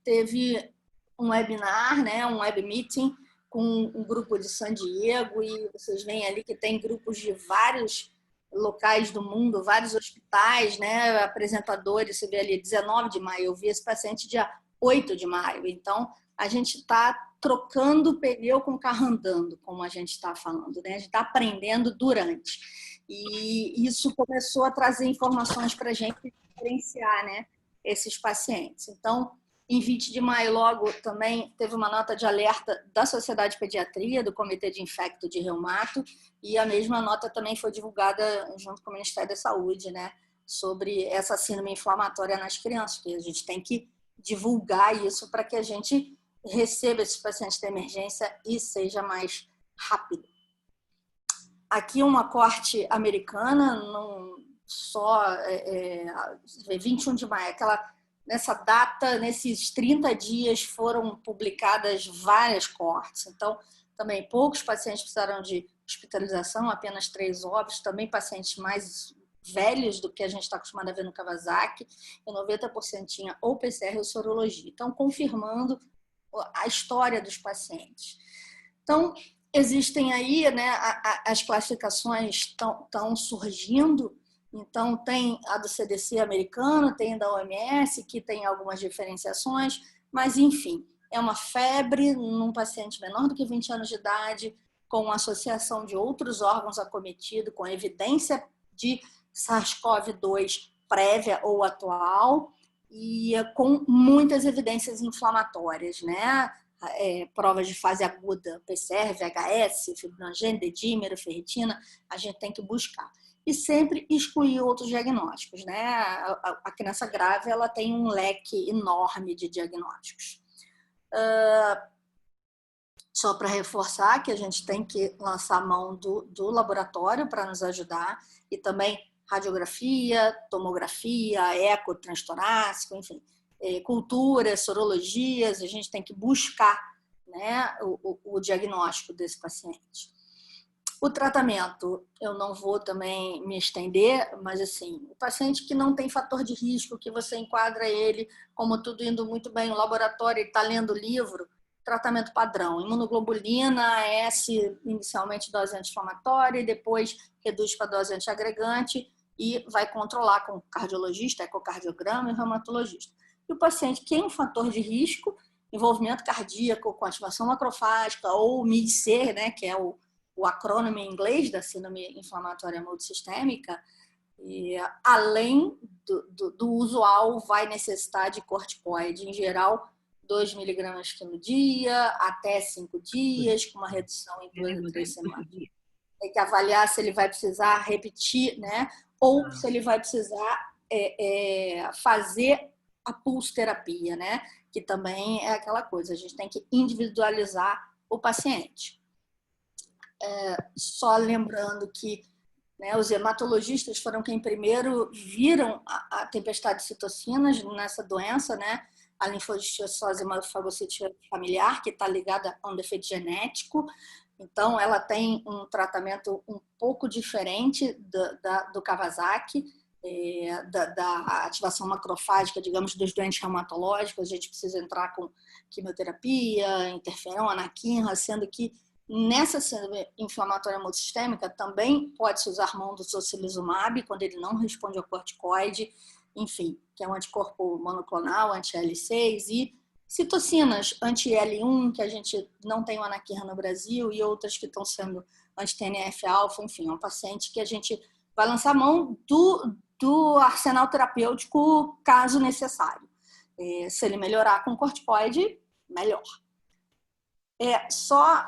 teve um webinar, né, um web meeting, com um grupo de San Diego, e vocês veem ali que tem grupos de vários locais do mundo, vários hospitais, né, apresentadores, você vê ali 19 de maio, eu vi esse paciente dia 8 de maio, então a gente está trocando pneu com carro andando, como a gente está falando, né, a gente está aprendendo durante, e isso começou a trazer informações para a gente diferenciar, né, esses pacientes. Então, em 20 de maio, logo, também teve uma nota de alerta da Sociedade de Pediatria, do Comitê de Infecto de Reumato, e a mesma nota também foi divulgada junto com o Ministério da Saúde, né, sobre essa síndrome inflamatória nas crianças, que a gente tem que divulgar isso para que a gente receba esses pacientes de emergência e seja mais rápido. Aqui uma corte americana, só 21 de maio, nessa data, nesses 30 dias, foram publicadas várias cortes. Então, também poucos pacientes precisaram de hospitalização, apenas 3 óbitos, também pacientes mais velhos do que a gente está acostumado a ver no Kawasaki, e 90% tinha ou PCR ou sorologia. Então, confirmando a história dos pacientes. Então, existem aí, né, as classificações estão surgindo. Então, tem a do CDC americano, tem da OMS, que tem algumas diferenciações, mas, enfim, é uma febre num paciente menor do que 20 anos de idade, com associação de outros órgãos acometidos, com evidência de SARS-CoV-2 prévia ou atual, e com muitas evidências inflamatórias, né? Provas de fase aguda, PCR, VHS, fibrinogênio, dedímero, ferritina, a gente tem que buscar. E sempre excluir outros diagnósticos, né? A criança grave, ela tem um leque enorme de diagnósticos. Só para reforçar que a gente tem que lançar a mão do laboratório para nos ajudar, e também radiografia, tomografia, eco transtorácico, enfim, culturas, sorologias, a gente tem que buscar, né, o diagnóstico desse paciente. O tratamento, eu não vou também me estender, mas assim, o paciente que não tem fator de risco, que você enquadra ele como tudo indo muito bem no laboratório e está lendo o livro, tratamento padrão, imunoglobulina, S, inicialmente dose anti-inflamatória, e depois reduz para dose antiagregante e vai controlar com o cardiologista, ecocardiograma e reumatologista. E o paciente que tem um fator de risco, envolvimento cardíaco com ativação macrofágica ou MID-C, né, que é o acrônimo em inglês da síndrome inflamatória multissistêmica, e, além do usual, vai necessitar de corticoide, em geral, 2 miligramas no dia, até 5 dias, com uma redução em 2 a 3 semanas. Tem que avaliar se ele vai precisar repetir, né? Ou se ele vai precisar fazer a pulse terapia, né? Que também é aquela coisa, a gente tem que individualizar o paciente. Só lembrando que, né, os hematologistas foram quem primeiro viram a tempestade de citocinas nessa doença, né? A linfodistiossose hemofagocítica familiar, que está ligada a um defeito genético. Então, ela tem um tratamento um pouco diferente do Kawasaki, da ativação macrofágica, digamos, dos doentes reumatológicos. A gente precisa entrar com quimioterapia, interferon, anakinra, sendo que nessa síndrome inflamatória multissistêmica também pode-se usar mão do tocilizumab quando ele não responde ao corticoide, enfim, que é um anticorpo monoclonal, anti-L6, e citocinas anti-L1, que a gente não tem o anakinra no Brasil, e outras que estão sendo anti-TNF-alfa, enfim, é um paciente que a gente vai lançar mão do arsenal terapêutico caso necessário. Se ele melhorar com corticoide, melhor. Só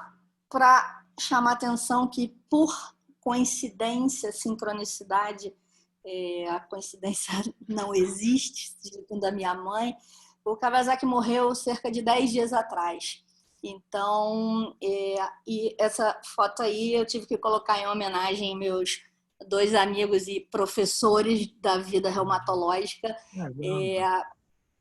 para chamar atenção que, por coincidência, sincronicidade, a coincidência não existe, segundo a minha mãe, o Kawasaki morreu cerca de 10 dias atrás. Então, e essa foto aí eu tive que colocar em homenagem aos meus 2 amigos e professores da vida reumatológica.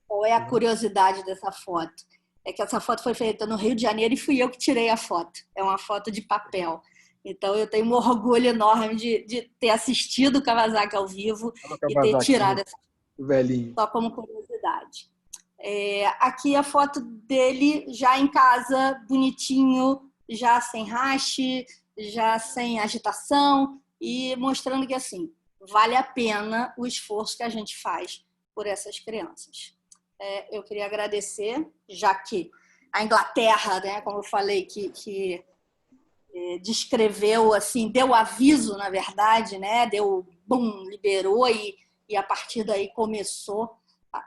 Qual é a curiosidade dessa foto? É que essa foto foi feita no Rio de Janeiro e fui eu que tirei a foto. É uma foto de papel. Então, eu tenho um orgulho enorme de ter assistido o Kawasaki ao vivo e ter tirado essa foto, velhinho. Só como curiosidade. Aqui a foto dele já em casa, bonitinho, já sem rash, já sem agitação e mostrando que, assim, vale a pena o esforço que a gente faz por essas crianças. Eu queria agradecer, já que a Inglaterra, né, como eu falei, que descreveu, assim, deu aviso, na verdade, né, deu, bum, liberou e a partir daí começou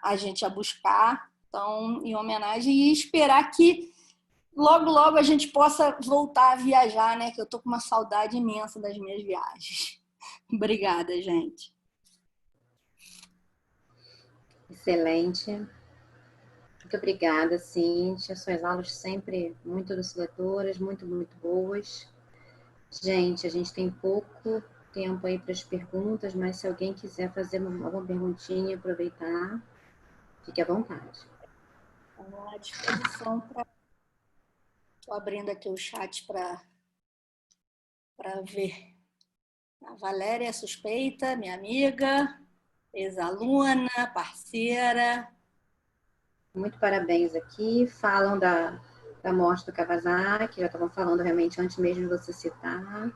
a gente a buscar, então, em homenagem, e esperar que logo, logo a gente possa voltar a viajar, né, que eu tô com uma saudade imensa das minhas viagens. Obrigada, gente. Excelente. Muito obrigada, Cíntia. Suas aulas sempre muito elucidadoras, muito, muito boas. Gente, a gente tem pouco tempo aí para as perguntas, mas se alguém quiser fazer alguma perguntinha, aproveitar, fique à vontade. Estamos à disposição para... Estou abrindo aqui o chat para ver. A Valéria é suspeita, minha amiga, ex-aluna, parceira. Muito parabéns aqui. Falam da morte do Kawasaki, já estavam falando realmente antes mesmo de você citar.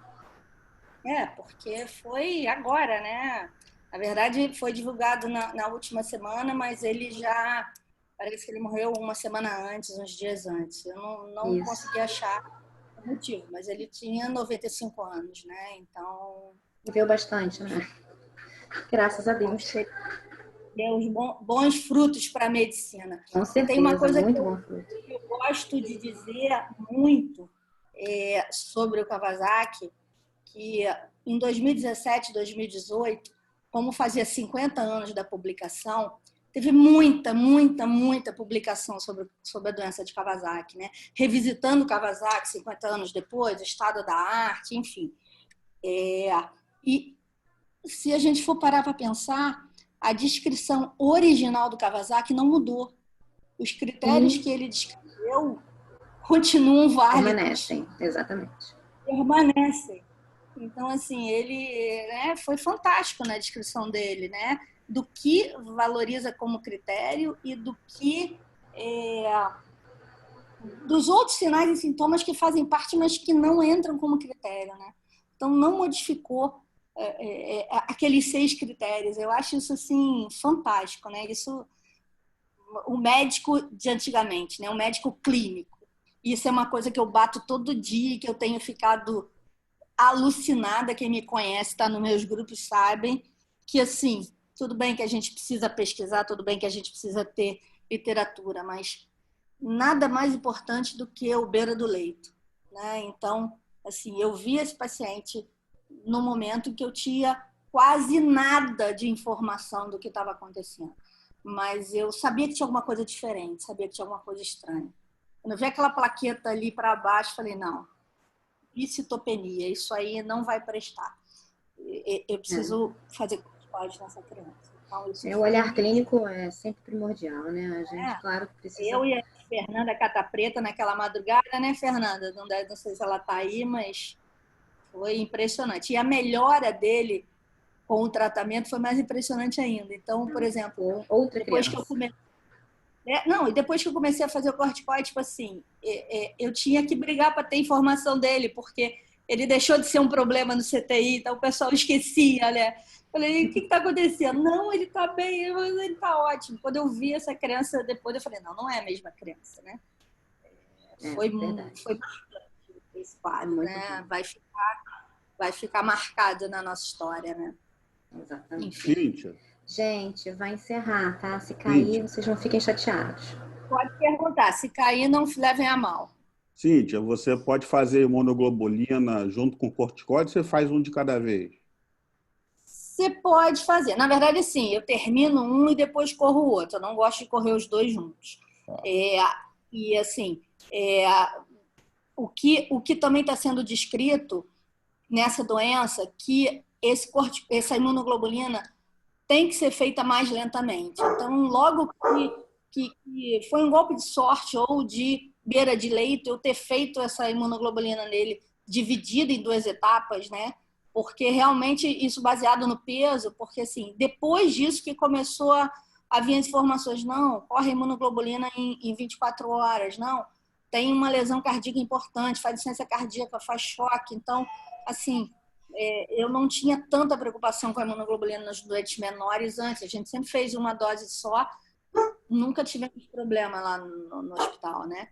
Porque foi agora, né? Na verdade, foi divulgado na última semana, mas ele já... Parece que ele morreu uma semana antes, uns dias antes. Eu não consegui achar o motivo, mas ele tinha 95 anos, né? Então... Viveu bastante, né? Graças a Deus. Deu uns bons frutos para a medicina. Com certeza, tem uma coisa muito que bom fruto. eu gosto de dizer muito sobre o Kawasaki, que em 2017, 2018, como fazia 50 anos da publicação, teve muita publicação sobre a doença de Kawasaki, né? Revisitando o Kawasaki 50 anos depois, o estado da arte, enfim. E se a gente for parar para pensar, a descrição original do Kawasaki não mudou. Os critérios que ele descreveu continuam válidos. Permanecem, exatamente. Permanecem. Então, assim, ele, né, foi fantástico na descrição dele, né? Do que valoriza como critério e do que dos outros sinais e sintomas que fazem parte, mas que não entram como critério, né? Então, não modificou aqueles 6 critérios. Eu acho isso, assim, fantástico, né? Isso, o médico de antigamente, né? O médico clínico. Isso é uma coisa que eu bato todo dia, que eu tenho ficado alucinada. Quem me conhece, está nos meus grupos, sabem que, assim, tudo bem que a gente precisa pesquisar, tudo bem que a gente precisa ter literatura, mas nada mais importante do que o beira do leito, né? Então, assim, eu vi esse paciente no momento em que eu tinha quase nada de informação do que estava acontecendo, mas eu sabia que tinha alguma coisa diferente, sabia que tinha alguma coisa estranha. Quando eu vi aquela plaqueta ali para baixo, falei, não, citopenia, isso aí não vai prestar. Eu preciso fazer corticoide nessa criança. Então, isso O olhar clínico é sempre primordial, né? A gente, é, claro, precisa... eu e a Fernanda Cata Preta naquela madrugada, né, Fernanda? Não sei se ela está aí, mas foi impressionante. E a melhora dele com o tratamento foi mais impressionante ainda. Então, por exemplo, Outra depois que criança. eu comecei... não, e depois que eu comecei a fazer o corticoide, tipo assim, eu tinha que brigar para ter informação dele, porque ele deixou de ser um problema no CTI, então o pessoal esquecia, né? Falei, o que está acontecendo? Não, ele está bem, ele está ótimo. Quando eu vi essa criança depois, eu falei, não, não é a mesma criança, né? Verdade. Foi marcante esse É quadro, muito né? bom. Vai ficar marcado na nossa história, né? Exatamente. Enfim. Cíntia. Gente, vai encerrar, tá? Se cair, Cíntia. vocês não fiquem chateados. Pode perguntar, se cair, não levem a mal. Cíntia, você pode fazer imunoglobulina junto com corticoide, você faz um de cada vez? Você pode fazer. Na verdade, sim, eu termino um e depois corro o outro. Eu não gosto de correr os dois juntos. E, assim, o que também está sendo descrito nessa doença, que essa imunoglobulina tem que ser feita mais lentamente. Então, logo que foi um golpe de sorte ou de beira de leito eu ter feito essa imunoglobulina nele dividida em 2 etapas, né? Porque realmente isso baseado no peso, porque assim, depois disso que começou a vir as informações, não, corre imunoglobulina em 24 horas, não, tem uma lesão cardíaca importante, faz insuficiência cardíaca, faz choque. Então, assim, eu não tinha tanta preocupação com a imunoglobulina nos doentes menores antes. A gente sempre fez uma dose só, nunca tivemos problema lá no hospital, né?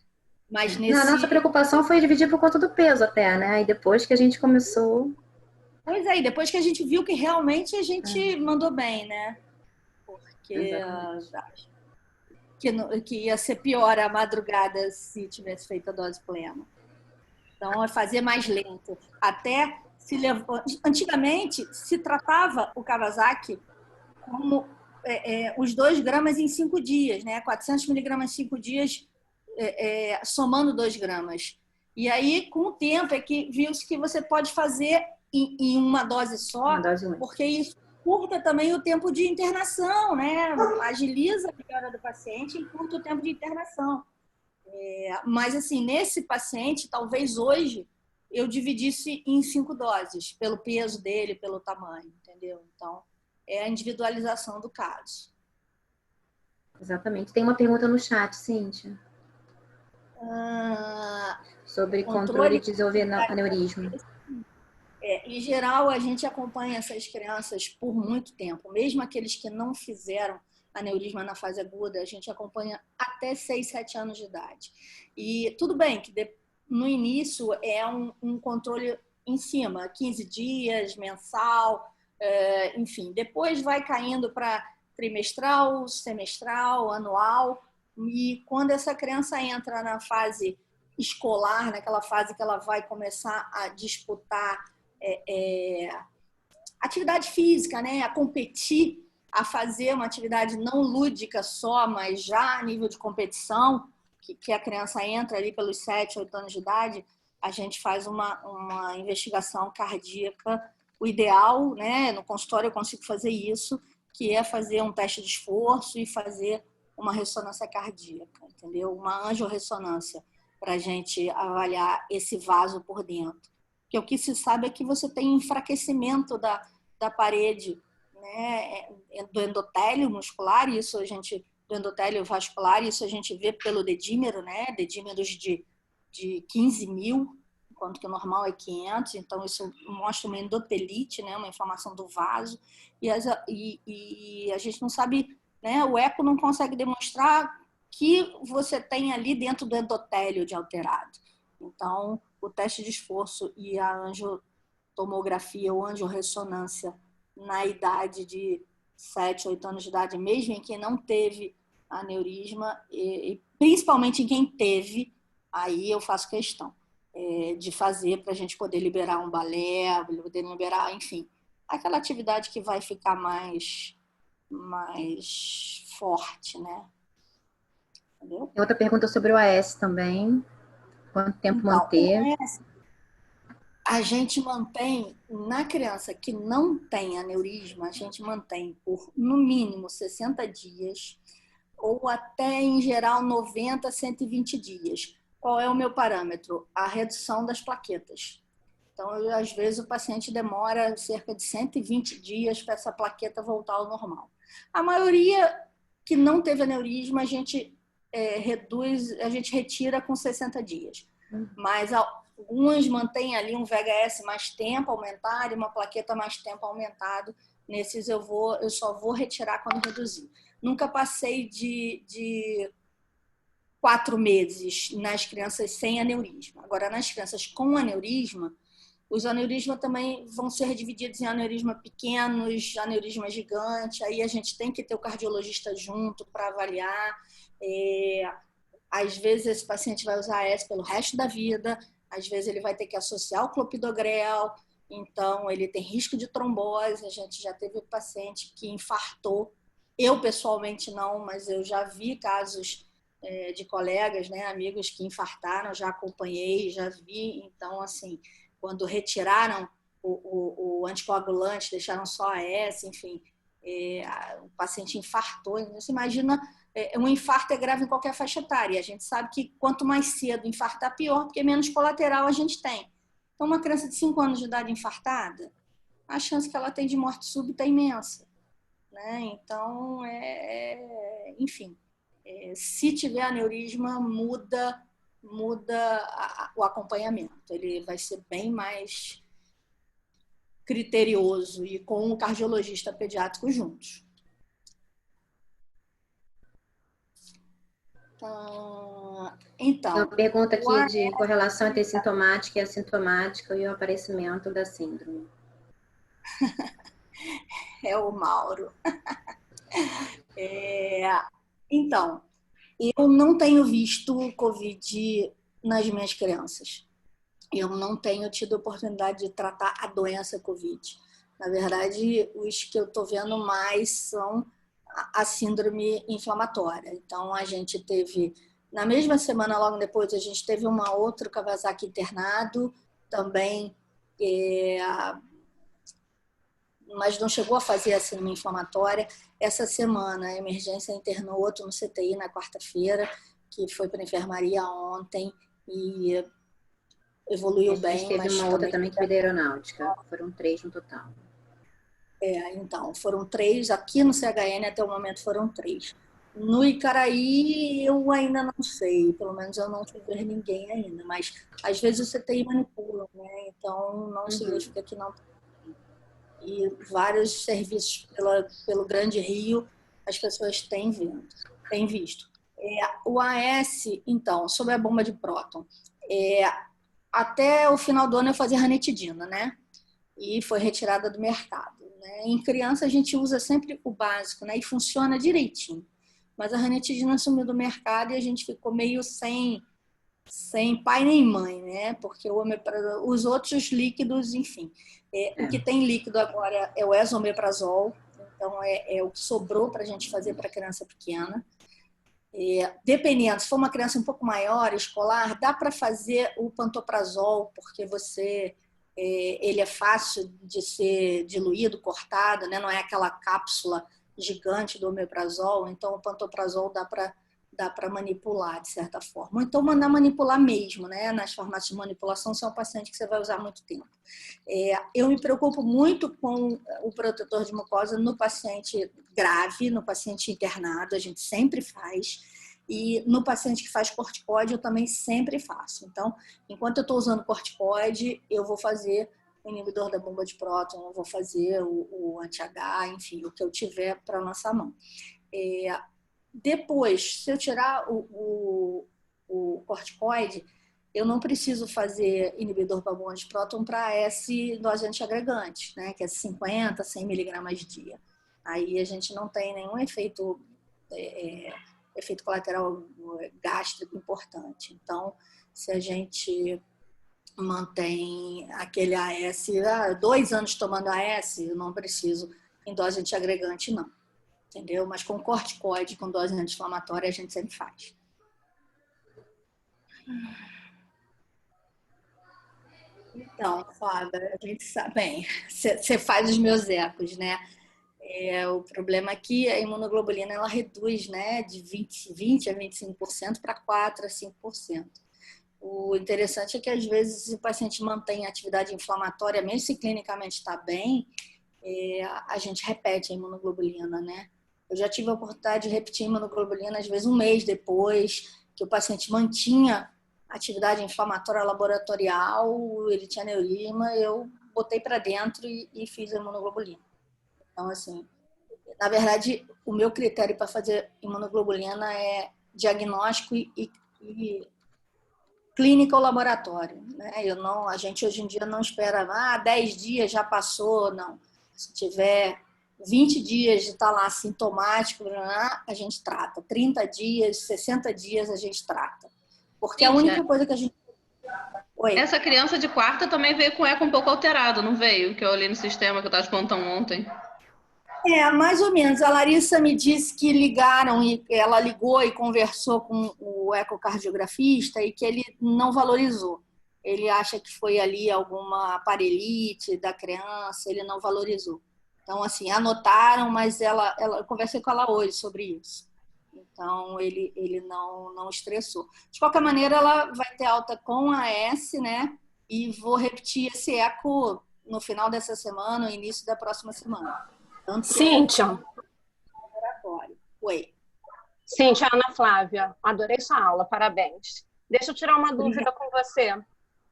Mas A nossa preocupação foi dividir por conta do peso até, né? E depois que a gente começou... Pois é, depois que a gente viu que realmente a gente mandou bem, né? Porque que ia ser pior a madrugada se tivesse feito a dose plena. Então, é fazer mais lento. Até se levou... Antigamente, se tratava o Kawasaki como os 2 gramas em 5 dias, né? 400 miligramas em 5 dias, somando 2 gramas. E aí, com o tempo, é que viu-se que você pode fazer em uma dose só, porque isso curta também o tempo de internação, né? Agiliza a melhora do paciente e curta o tempo de internação. Mas, assim, nesse paciente, talvez hoje eu dividisse em 5 doses, pelo peso dele, pelo tamanho, entendeu? Então, é a individualização do caso. Exatamente. Tem uma pergunta no chat, Cíntia. Sobre controle de desenvolver aneurisma. Em geral, a gente acompanha essas crianças por muito tempo, mesmo aqueles que não fizeram aneurisma na fase aguda, a gente acompanha até 6, 7 anos de idade. E tudo bem que no início é um controle em cima, 15 dias, mensal, enfim. Depois vai caindo para trimestral, semestral, anual. E quando essa criança entra na fase escolar, naquela fase que ela vai começar a disputar atividade física, né? A competir, a fazer uma atividade não lúdica só, mas já a nível de competição, que a criança entra ali pelos 7, 8 anos de idade, a gente faz uma investigação cardíaca. O ideal, né? No consultório eu consigo fazer isso, que é fazer um teste de esforço e fazer uma ressonância cardíaca, entendeu? Uma angiorressonância, para a gente avaliar esse vaso por dentro. Porque o que se sabe é que você tem enfraquecimento da parede, né, do endotélio muscular, isso a gente, do endotélio vascular, isso a gente vê pelo dedímero, né, dedímeros de 15 mil, enquanto que o normal é 500, então isso mostra uma endotelite, né, uma inflamação do vaso, e a gente não sabe, né, o eco não consegue demonstrar que você tem ali dentro do endotélio de alterado. Então, o teste de esforço e a angiotomografia ou angiorressonância na idade de 7, 8 anos de idade, mesmo em quem não teve aneurisma, e principalmente em quem teve, aí eu faço questão de fazer para a gente poder liberar um balé, poder liberar, enfim, aquela atividade que vai ficar mais forte, né? Entendeu? Tem outra pergunta sobre o AS também. Quanto tempo Então, manter? A gente mantém, na criança que não tem aneurisma, a gente mantém por, no mínimo, 60 dias, ou até, em geral, 90 a 120 dias. Qual é o meu parâmetro? A redução das plaquetas. Então, às vezes, o paciente demora cerca de 120 dias para essa plaqueta voltar ao normal. A maioria que não teve aneurisma, a gente reduz, a gente retira com 60 dias. Mas alguns mantêm ali um VHS mais tempo aumentado e uma plaqueta mais tempo aumentado. Nesses eu só vou retirar quando reduzir. Nunca passei de 4 meses nas crianças sem aneurisma. Agora, nas crianças com aneurisma, os aneurismas também vão ser divididos em aneurisma pequenos, aneurisma gigante. Aí a gente tem que ter o cardiologista junto para avaliar. Às vezes esse paciente vai usar AS pelo resto da vida, às vezes ele vai ter que associar o clopidogrel, então ele tem risco de trombose. A gente já teve paciente que infartou. Eu pessoalmente não, mas eu já vi casos de colegas, né, amigos que infartaram, já acompanhei, já vi. Então, assim, quando retiraram o anticoagulante, deixaram só AS, enfim, o paciente infartou. Você imagina, um infarto é grave em qualquer faixa etária. A gente sabe que quanto mais cedo infartar, pior, porque menos colateral a gente tem. Então, uma criança de 5 anos de idade infartada, a chance que ela tem de morte súbita é imensa, né? Então, enfim, se tiver aneurisma, muda o acompanhamento. Ele vai ser bem mais criterioso e com o cardiologista pediátrico juntos. Então, uma pergunta aqui de correlação entre sintomática e assintomática e o aparecimento da síndrome. É o Mauro. Então, eu não tenho visto Covid nas minhas crianças. Eu não tenho tido oportunidade de tratar a doença Covid. Na verdade, os que eu estou vendo mais são a síndrome inflamatória. Então, a gente teve, na mesma semana, logo depois, a gente teve uma outra Kawasaki internado, também, mas não chegou a fazer a síndrome inflamatória. Essa semana, a emergência internou outro no CTI na quarta-feira, que foi para a enfermaria ontem e evoluiu bem. A gente teve uma outra também que veio da aeronáutica. Foram 3 no total. Então, foram 3. Aqui no CHN, até o momento, foram 3. No Icaraí, eu ainda não sei. Pelo menos eu não fui ver ninguém ainda. Mas, às vezes, o CTI manipula, né? Então, não significa que não. E vários serviços pelo Grande Rio, as pessoas têm visto. O AS, então, sobre a bomba de próton. Até o final do ano eu fazia ranitidina, né? E foi retirada do mercado. Né? Em criança a gente usa sempre o básico, né? E funciona direitinho. Mas a ranitidina sumiu do mercado e a gente ficou meio sem pai nem mãe, né? Porque os outros líquidos, enfim. O que tem líquido agora é o esomeprazol, então é o que sobrou para a gente fazer para criança pequena. Dependendo, se for uma criança um pouco maior, escolar, dá para fazer o pantoprazol, porque ele é fácil de ser diluído, cortado, né? Não é aquela cápsula gigante do omeprazol, então o pantoprazol dá para dá para manipular, de certa forma. Ou então mandar manipular mesmo, né? Nas farmácias de manipulação, se é um paciente que você vai usar muito tempo. Eu me preocupo muito com o protetor de mucosa no paciente grave, no paciente internado, a gente sempre faz. E no paciente que faz corticoide, eu também sempre faço. Então, enquanto eu estou usando corticoide, eu vou fazer o inibidor da bomba de próton, eu vou fazer o anti-H, enfim, o que eu tiver para lançar a mão. Depois, se eu tirar o corticoide, eu não preciso fazer inibidor da bomba de próton para S dose antiagregante, né, que é 50, 100 miligramas dia. Aí a gente não tem nenhum efeito colateral gástrico importante. Então, se a gente mantém aquele AS, 2 anos tomando AS, eu não preciso em dose antiagregante, não. Entendeu? Mas com corticoide, com dose anti-inflamatória, a gente sempre faz. Então, Flávia, a gente sabe bem, você faz os meus ecos, né? O problema é que a imunoglobulina ela reduz, né, de 20 a 25% para 4 a 5%. O interessante é que, às vezes, o paciente mantém atividade inflamatória, mesmo se clinicamente está bem, a gente repete a imunoglobulina, né? Eu já tive a oportunidade de repetir a imunoglobulina, às vezes, 1 mês depois que o paciente mantinha atividade inflamatória laboratorial, ele tinha aneurisma, eu botei para dentro e fiz a imunoglobulina. Então, assim, na verdade, o meu critério para fazer imunoglobulina é diagnóstico e clínica ou laboratório, né? A gente hoje em dia não espera, 10 dias já passou, não. Se tiver 20 dias de estar lá sintomático, a gente trata. 30 dias, 60 dias a gente trata. Porque a única coisa que a gente... Oi. Essa criança de quarta também veio com eco um pouco alterado, não veio? Que eu olhei no sistema que eu estava te contando ontem. Mais ou menos. A Larissa me disse que ligaram, e ela ligou e conversou com o ecocardiografista e que ele não valorizou. Ele acha que foi ali alguma aparelite da criança, ele não valorizou. Então, assim, anotaram, mas eu conversei com ela hoje sobre isso. Então, ele não estressou. De qualquer maneira, ela vai ter alta com a S, né? E vou repetir esse eco no final dessa semana, no início da próxima semana. Cíntia. Oi. Cíntia, Ana Flávia, adorei sua aula, parabéns. Deixa eu tirar uma dúvida com você.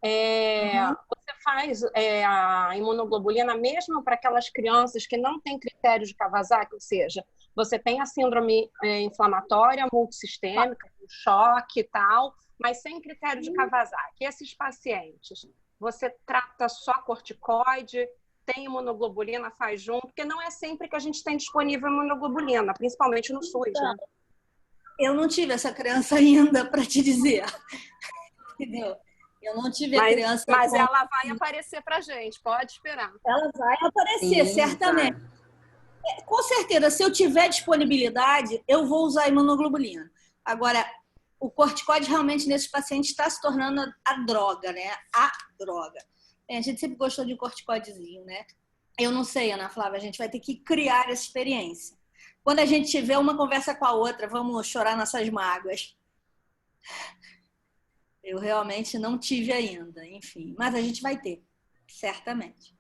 Você faz a imunoglobulina mesmo para aquelas crianças que não têm critério de Kawasaki, ou seja, você tem a síndrome inflamatória multissistêmica, choque e tal, mas sem critério de Kawasaki. E esses pacientes, você trata só corticoide, tem imunoglobulina, faz junto, porque não é sempre que a gente tem disponível imunoglobulina, principalmente no SUS, né? Eu não tive essa criança ainda, para te dizer. Entendeu? Eu não tive a criança... Mas ela vai aparecer para a gente, pode esperar. Ela vai aparecer, sim, certamente. Tá. Com certeza, se eu tiver disponibilidade, eu vou usar a imunoglobulina. Agora, o corticoide realmente nesses pacientes está se tornando a droga, né? A droga. A gente sempre gostou de um corticoidezinho, né? Eu não sei, Ana Flávia, a gente vai ter que criar essa experiência. Quando a gente tiver uma conversa com a outra, vamos chorar nossas mágoas. Eu realmente não tive ainda, enfim. Mas a gente vai ter, certamente.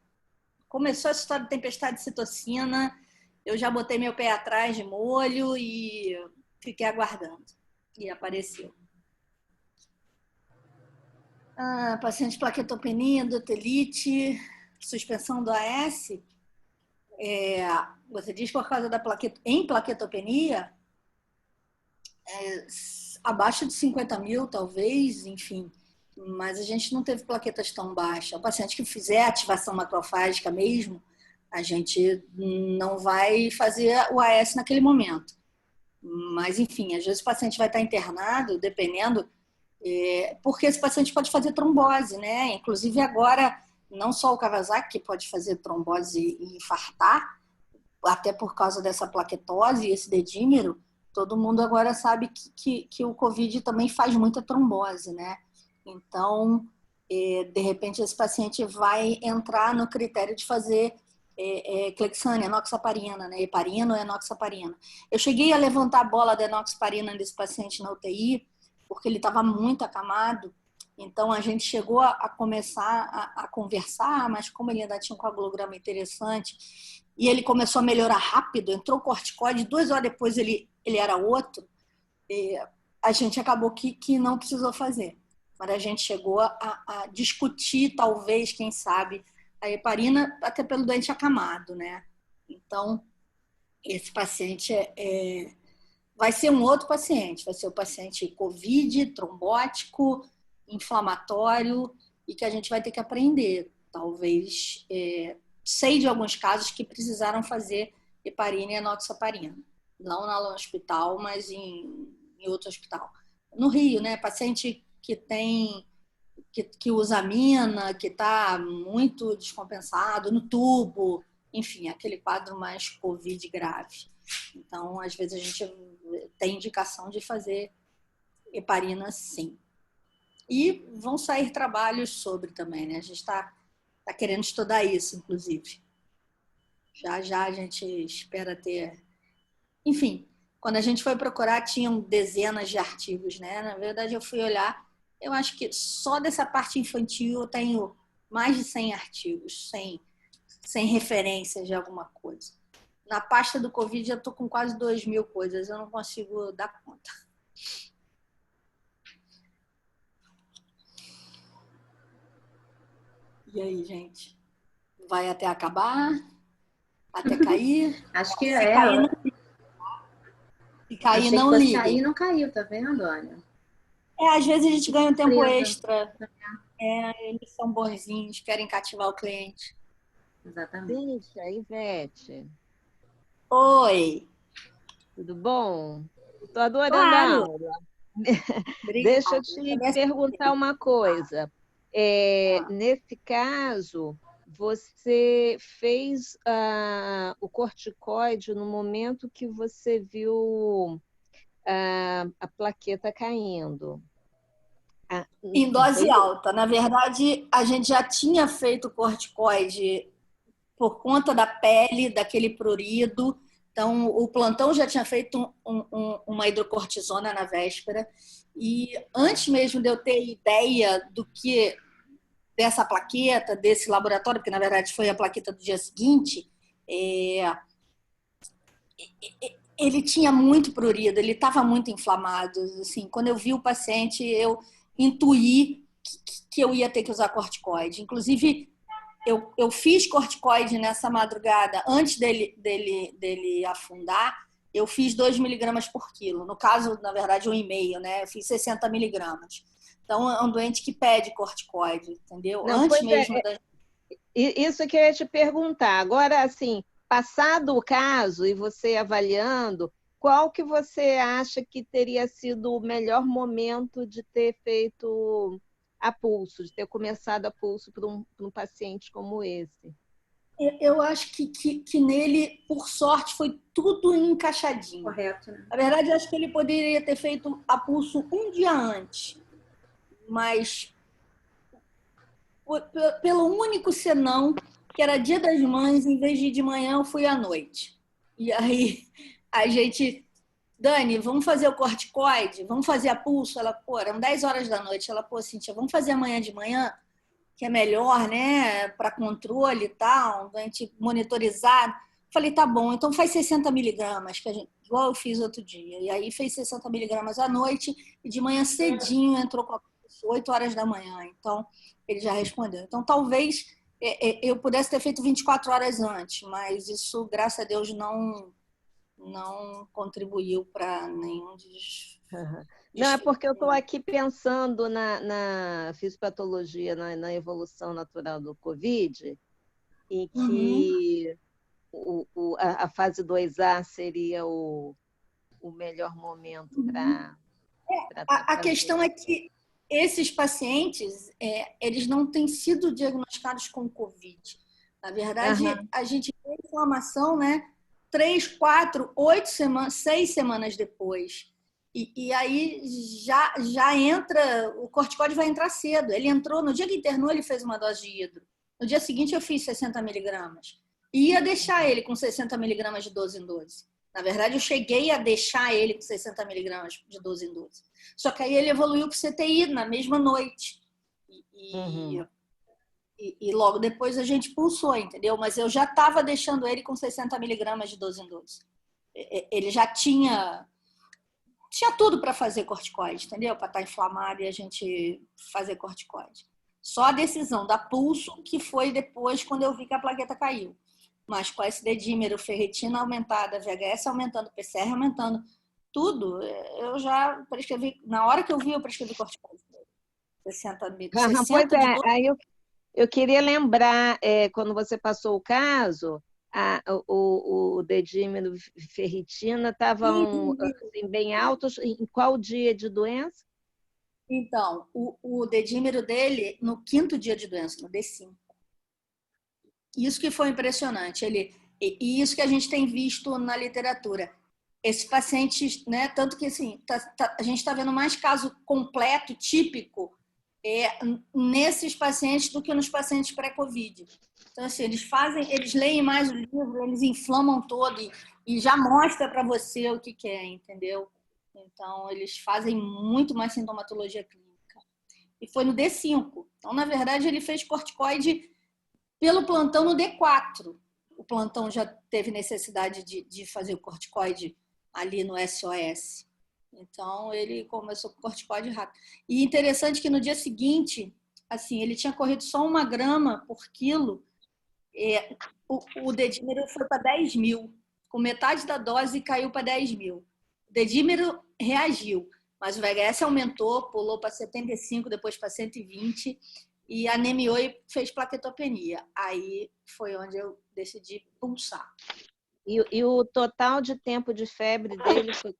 Começou essa história de tempestade de citocina, eu já botei meu pé atrás de molho e fiquei aguardando. E apareceu. Paciente de plaquetopenia, endotelite, suspensão do AS. Você diz por causa da plaquetopenia, abaixo de 50 mil, talvez, enfim. Mas a gente não teve plaquetas tão baixas. O paciente que fizer ativação macrofágica mesmo, a gente não vai fazer o AS naquele momento. Mas, enfim, às vezes o paciente vai estar internado, dependendo, porque esse paciente pode fazer trombose, né? Inclusive agora, não só o Kawasaki que pode fazer trombose e infartar, até por causa dessa plaquetose e esse dedímero, todo mundo agora sabe que o Covid também faz muita trombose, né? Então, de repente, esse paciente vai entrar no critério de fazer Clexane, enoxaparina, né? Heparina ou enoxaparina. Eu cheguei a levantar a bola da enoxaparina desse paciente na UTI, porque ele estava muito acamado. Então, a gente chegou a começar a conversar, mas como ele ainda tinha um coagulograma interessante, e ele começou a melhorar rápido, entrou corticoide, 2 horas depois ele era outro, a gente acabou que não precisou fazer. Mas a gente chegou a discutir, talvez, quem sabe, a heparina, até pelo doente acamado, né? Então, esse paciente vai ser um outro paciente, vai ser o paciente COVID, trombótico, inflamatório, e que a gente vai ter que aprender. Talvez, sei de alguns casos que precisaram fazer heparina e enoxaparina. Não no hospital, mas em outro hospital. No Rio, né? Paciente que usa amina, que está muito descompensado, no tubo, enfim, aquele quadro mais COVID grave. Então, às vezes, a gente tem indicação de fazer heparina, sim. E vão sair trabalhos sobre também, né? A gente está querendo estudar isso, inclusive. Já a gente espera ter... Enfim, quando a gente foi procurar, tinham dezenas de artigos, né? Na verdade, eu fui olhar, eu acho que só dessa parte infantil eu tenho mais de 100 artigos, 100 referências de alguma coisa. Na pasta do Covid, eu estou com quase 2.000 coisas, eu não consigo dar conta. E aí, gente? Vai até acabar? Até cair? Acho que Se cair, não... Se cair, achei não que fosse ligue. cair, não caiu, tá vendo, olha? Às vezes a gente ganha um tempo Presa. extra. Eles são bonzinhos, querem cativar o cliente. Exatamente. Deixa, Ivete. Oi. Tudo bom? Estou adorando a aula. Deixa eu te perguntar uma coisa. Nesse caso, você fez o corticoide no momento que você viu a plaqueta caindo. Em dose alta. Na verdade, a gente já tinha feito corticoide por conta da pele, daquele prurido. Então, o plantão já tinha feito uma hidrocortisona na véspera. E antes mesmo de eu ter ideia do que dessa plaqueta, desse laboratório, porque na verdade foi a plaqueta do dia seguinte, ele tinha muito prurido, ele estava muito inflamado. Assim, quando eu vi o paciente, eu intuí que eu ia ter que usar corticoide. Inclusive, eu fiz corticoide nessa madrugada, antes dele afundar, eu fiz 2 miligramas por quilo. No caso, na verdade, 1,5, né? Eu fiz 60 miligramas. Então, é um doente que pede corticoide, entendeu? Não, antes mesmo da... Isso que eu ia te perguntar. Agora, assim, passado o caso e você avaliando, qual que você acha que teria sido o melhor momento de ter feito a pulso, de ter começado a pulso para um paciente como esse? Eu acho que nele, por sorte, foi tudo encaixadinho. Correto, né? Na verdade, eu acho que ele poderia ter feito a pulso um dia antes, mas pelo único senão, que era Dia das Mães, em vez de ir de manhã, eu fui à noite. E aí a gente... Dani, vamos fazer o corticoide? Vamos fazer a pulso? Ela, eram 10 horas da noite. Ela, Cíntia, vamos fazer amanhã de manhã, que é melhor, né? Para controle e tal, a gente monitorizado. Falei, tá bom, então faz 60 miligramas, igual eu fiz outro dia. E aí fez 60 miligramas à noite e de manhã cedinho entrou com a pulso, 8 horas da manhã. Então, ele já respondeu. Então, talvez eu pudesse ter feito 24 horas antes, mas isso, graças a Deus, não contribuiu para nenhum dos... Não, é porque eu estou aqui pensando na fisiopatologia, na evolução natural do Covid, em que a fase 2A seria o melhor momento para... A questão é que esses pacientes, eles não têm sido diagnosticados com Covid. Na verdade, a gente tem inflamação, né? 3, 4, 8 semanas, 6 semanas depois. E aí já entra, o corticoide vai entrar cedo. Ele entrou, no dia que internou, ele fez uma dose de hidro. No dia seguinte, eu fiz 60 miligramas. ia deixar ele com 60 miligramas de 12 em 12. Na verdade, eu cheguei a deixar ele com 60 miligramas de 12 em 12. Só que aí ele evoluiu para o CTI na mesma noite. E logo depois a gente pulsou, entendeu? Mas eu já estava deixando ele com 60 miligramas de 12 em 12. Ele já tinha tudo para fazer corticoide, entendeu? Para estar inflamado e a gente fazer corticoide. Só a decisão da pulso que foi depois quando eu vi que a plaqueta caiu. Mas com esse dedímero, ferritina aumentada, VHS aumentando, PCR aumentando, tudo, eu já prescrevi. Na hora que eu vi, eu prescrevi corticoide. 60 Pois é, aí eu queria lembrar, quando você passou o caso, o dedímero ferritina estavam assim, bem altos. Em qual dia de doença? Então, o dedímero dele no 5º dia de doença, no D5. Isso que foi impressionante. E isso que a gente tem visto na literatura. Esses pacientes, né, tanto que assim, a gente está vendo mais caso completo, típico, nesses pacientes do que nos pacientes pré-Covid. Então, assim, eles leem mais o livro, eles inflamam todo e já mostra para você o que é, entendeu? Então, eles fazem muito mais sintomatologia clínica. E foi no D5. Então, na verdade, ele fez corticoide pelo plantão no D4. O plantão já teve necessidade de fazer o corticoide ali no SOS. Então, ele começou com corticoide rápido. E interessante que no dia seguinte, assim, ele tinha corrido só 1 grama por quilo, o dedímero foi para 10 mil. Com metade da dose, caiu para 10 mil. O dedímero reagiu, mas o VHS aumentou, pulou para 75, depois para 120, e anemiou e fez plaquetopenia. Aí foi onde eu decidi pulsar. E o total de tempo de febre dele foi...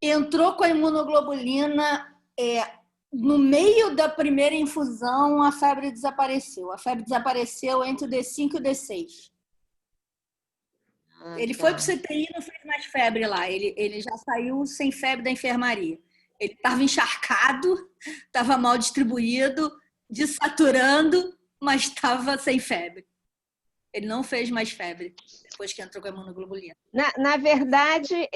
Entrou com a imunoglobulina, no meio da primeira infusão, a febre desapareceu. A febre desapareceu entre o D5 e o D6. Ele foi para o CTI e não fez mais febre lá. Ele já saiu sem febre da enfermaria. Ele estava encharcado, estava mal distribuído, desaturando, mas estava sem febre. Ele não fez mais febre depois que entrou com a imunoglobulina. Na verdade,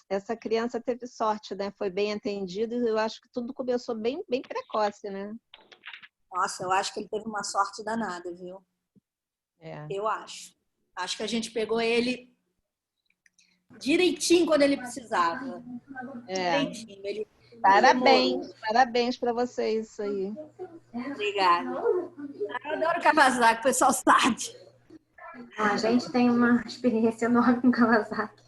essa criança teve sorte, né? Foi bem atendido e eu acho que tudo começou bem, bem precoce, né? Nossa, eu acho que ele teve uma sorte danada, viu? Eu acho. Acho que a gente pegou ele direitinho quando ele precisava. Direitinho. Parabéns para vocês isso aí. Obrigada. Eu adoro Kawasaki, o pessoal sabe. A gente tem uma experiência enorme com Kawasaki.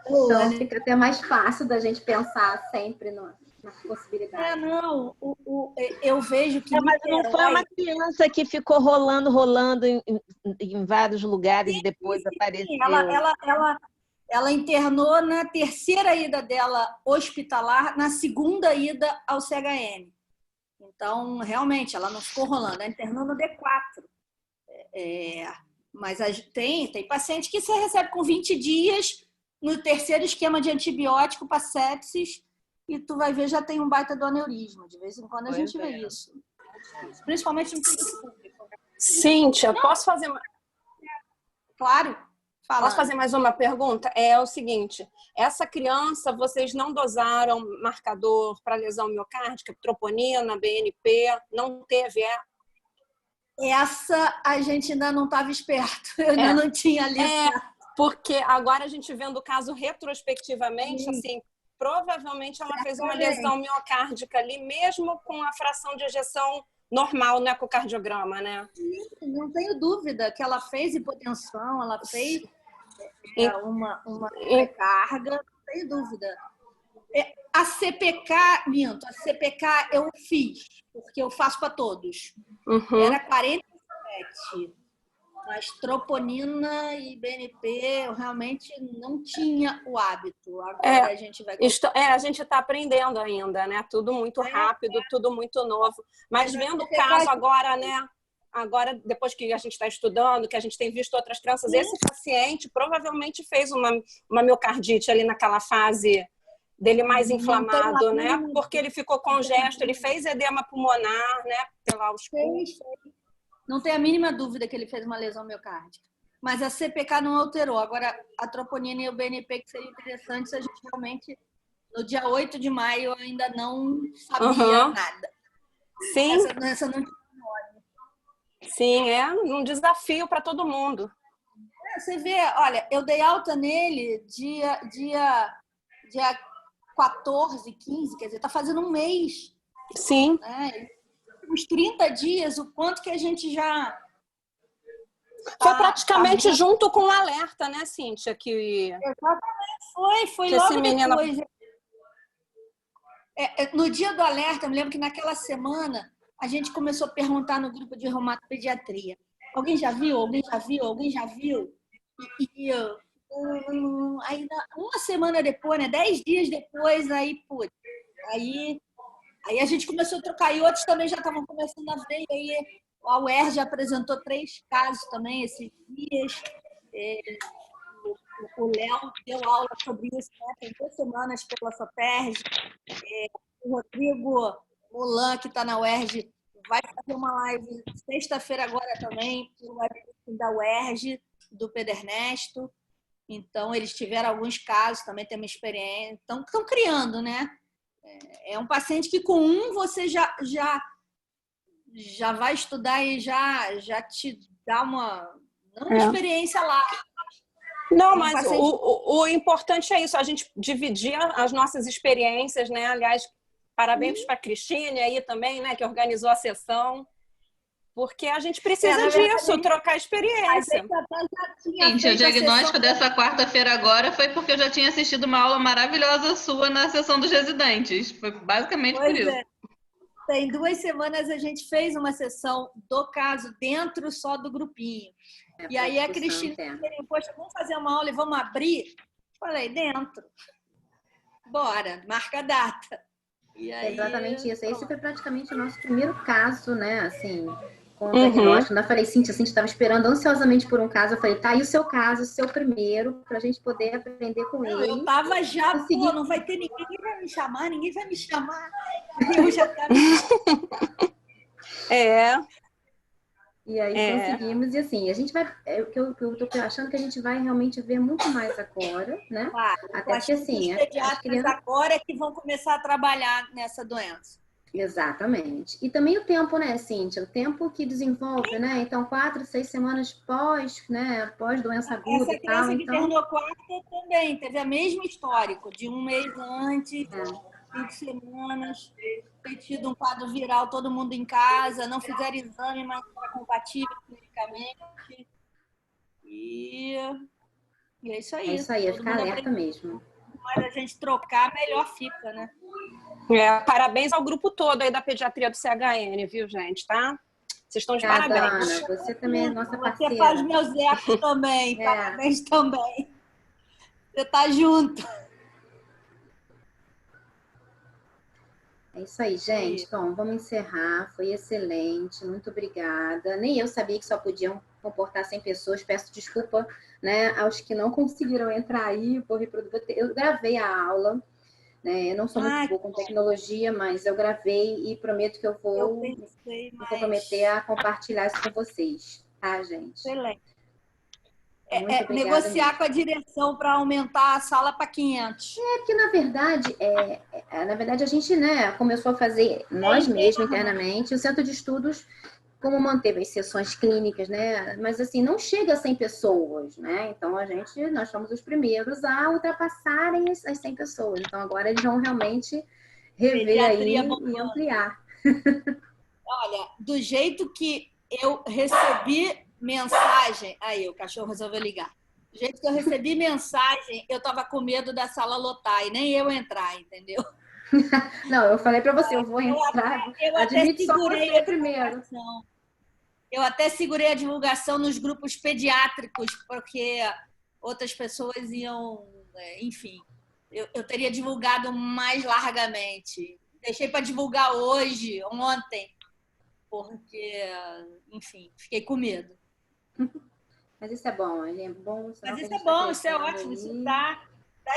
Então fica até mais fácil da gente pensar sempre na possibilidade. Eu vejo que... Mas não foi uma criança que ficou rolando em vários lugares e depois apareceu. Ela internou na 3ª ida dela hospitalar, na 2ª ida ao CHN. Então, realmente, ela não ficou rolando. Ela internou no D4. Mas tem paciente que você recebe com 20 dias no 3º esquema de antibiótico para sepsis e tu vai ver, já tem um baita do aneurisma. De vez em quando a gente vê isso. Principalmente no serviço público. Cíntia, posso fazer uma... Claro. Posso fazer mais uma pergunta? É o seguinte, essa criança, vocês não dosaram marcador para lesão miocárdica, troponina, BNP, não teve, Essa a gente ainda não estava esperto, eu ainda não tinha lido. Porque agora a gente vendo o caso retrospectivamente, assim, provavelmente ela fez uma lesão miocárdica ali, mesmo com a fração de ejeção normal no ecocardiograma, né? Não tenho dúvida que ela fez hipotensão, ela fez uma carga, não tenho dúvida. A CPK eu fiz, porque eu faço para todos. Era 47. Mas troponina e BNP eu realmente não tinha o hábito. Agora a gente vai... a gente está aprendendo ainda, né? Tudo muito rápido, tudo muito novo. Mas vendo o caso agora, né? Agora, depois que a gente está estudando, que a gente tem visto outras crianças, esse paciente provavelmente fez uma miocardite ali naquela fase dele mais inflamado, né? Porque ele ficou congesto, ele fez edema pulmonar, né? não tenho a mínima dúvida que ele fez uma lesão miocárdica. Mas a CPK não alterou. Agora, a troponina e o BNP, que seria interessante se a gente realmente, no dia 8 de maio, ainda não sabia nada. Sim. Essa não... Sim, é um desafio para todo mundo. Você vê, olha, eu dei alta nele dia 14, 15, quer dizer, tá fazendo um mês. Sim. Né? Uns 30 dias, o quanto que a gente já... Foi praticamente junto com o alerta, né, Cíntia? Exatamente, foi que logo menino... depois. No dia do alerta, eu me lembro que naquela semana a gente começou a perguntar no grupo de reumatopediatria. Alguém já viu? Alguém já viu? Alguém já viu? Aí, uma semana depois, né, 10 dias depois, aí a gente começou a trocar, e outros também já estavam começando a ver, e aí a UERJ apresentou 3 casos também esses dias. O Léo deu aula sobre isso, né? Tem 2 semanas pela SOPERJ. O Rodrigo Mulan, que está na UERJ, vai fazer uma live sexta-feira agora também, da UERJ, do Pedro Ernesto. Então, eles tiveram alguns casos, também tem uma experiência. Então, estão criando, né? É um paciente que com você já vai estudar e já te dá uma experiência lá. Não, mas paciente... o importante é isso, a gente dividir as nossas experiências, né? Aliás, parabéns para a Cristine aí também, né? Que organizou a sessão. Porque a gente precisa disso, trocar experiência. Gente, o diagnóstico dessa quarta-feira agora foi porque eu já tinha assistido uma aula maravilhosa sua na sessão dos residentes. Foi basicamente por isso. Tem 2 semanas a gente fez uma sessão do caso dentro só do grupinho. E aí a Cristina disse, poxa, vamos fazer uma aula e vamos abrir? Falei, dentro. Bora, marca a data. E aí, exatamente isso. Esse foi praticamente o nosso primeiro caso, né? Assim, com o diagnóstico. Eu falei, Cíntia, estava esperando ansiosamente por um caso. Eu falei, tá aí o seu caso, o seu primeiro, para a gente poder aprender com ele. Eu tava já, não vai ter ninguém vai me chamar, ninguém vai me chamar. Eu já tava... E aí conseguimos, e assim, a gente vai... Eu tô achando que a gente vai realmente ver muito mais agora, né? Claro, até porque assim... Os pediatras agora é que vão começar a trabalhar nessa doença. Exatamente. E também o tempo, né, Cíntia? O tempo que desenvolve, né? Então, 4, 6 semanas pós, né? Pós doença aguda e tal. Essa criança que terminou quarta também teve o mesmo histórico, de um mês antes, 20 semanas, ter tido um quadro viral, todo mundo em casa, não fizeram exame, mas era compatível clinicamente. E é isso aí. É isso aí, é ficar alerta mesmo. Mas a gente trocar, melhor fica, né? Parabéns ao grupo todo aí da pediatria do CHN, viu, gente, tá? Vocês estão de parabéns. Ana, você também é nossa parceira. Você faz meus ecos também, parabéns também. Você tá junto. É isso aí, gente. Bom, vamos encerrar. Foi excelente. Muito obrigada. Nem eu sabia que só podiam comportar 100 pessoas. Peço desculpa, né, aos que não conseguiram entrar aí. Eu gravei a aula. Né? Eu não sou muito boa com tecnologia, mas eu gravei e prometo que eu vou me comprometer a compartilhar isso com vocês. Tá, gente? Excelente. Negociar mesmo com a direção para aumentar a sala para 500. Porque, na verdade, a gente, né, começou a fazer nós mesmos internamente. O Centro de Estudos, como manteve as sessões clínicas, né, mas assim, não chega a 100 pessoas, né, então nós fomos os primeiros a ultrapassarem as 100 pessoas. Então, agora eles vão realmente rever aí e ampliar. Olha, do jeito que eu recebi mensagem... Aí, o cachorro resolveu ligar. Do jeito que eu recebi mensagem, eu estava com medo da sala lotar e nem eu entrar, entendeu? Não, eu falei para você, eu vou entrar. Eu até segurei a primeiro. Eu até segurei a divulgação nos grupos pediátricos, porque outras pessoas iam... Enfim, eu teria divulgado mais largamente. Deixei para divulgar hoje, ontem, porque, enfim, fiquei com medo. Mas isso é bom, é bom. Mas isso é bom, isso é ótimo. Isso dá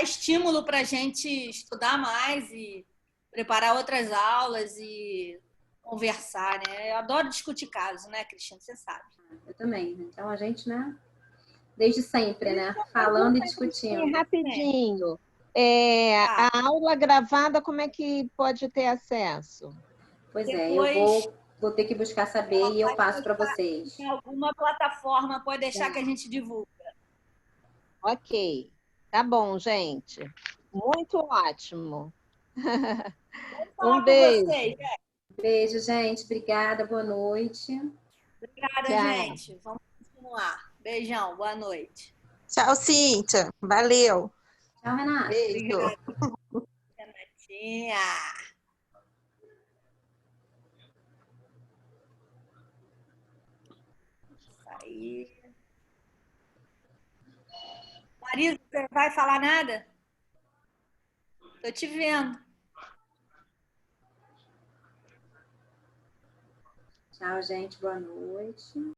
estímulo para a gente estudar mais e preparar outras aulas e conversar, né? Eu adoro discutir casos, né, Cristina? Você sabe. Eu também. Então, a gente, né? Desde sempre, né? Falando e discutindo. Rapidinho. Tá. A aula gravada, como é que pode ter acesso? Pois Depois, eu vou ter que buscar saber e eu passo para vocês. em alguma plataforma, pode deixar que a gente divulga. Ok. Tá bom, gente. Muito ótimo. Falar Um com beijo. vocês. Beijo, gente. Obrigada. Boa noite. Obrigada, Tchau. gente. Vamos continuar. Beijão, boa noite. Tchau, Cíntia. Valeu. Tchau, Renata. Beijo. Obrigada, Renatinha. Isso aí. Marisa, você vai falar nada? Tô te vendo. Tchau, gente. Boa noite.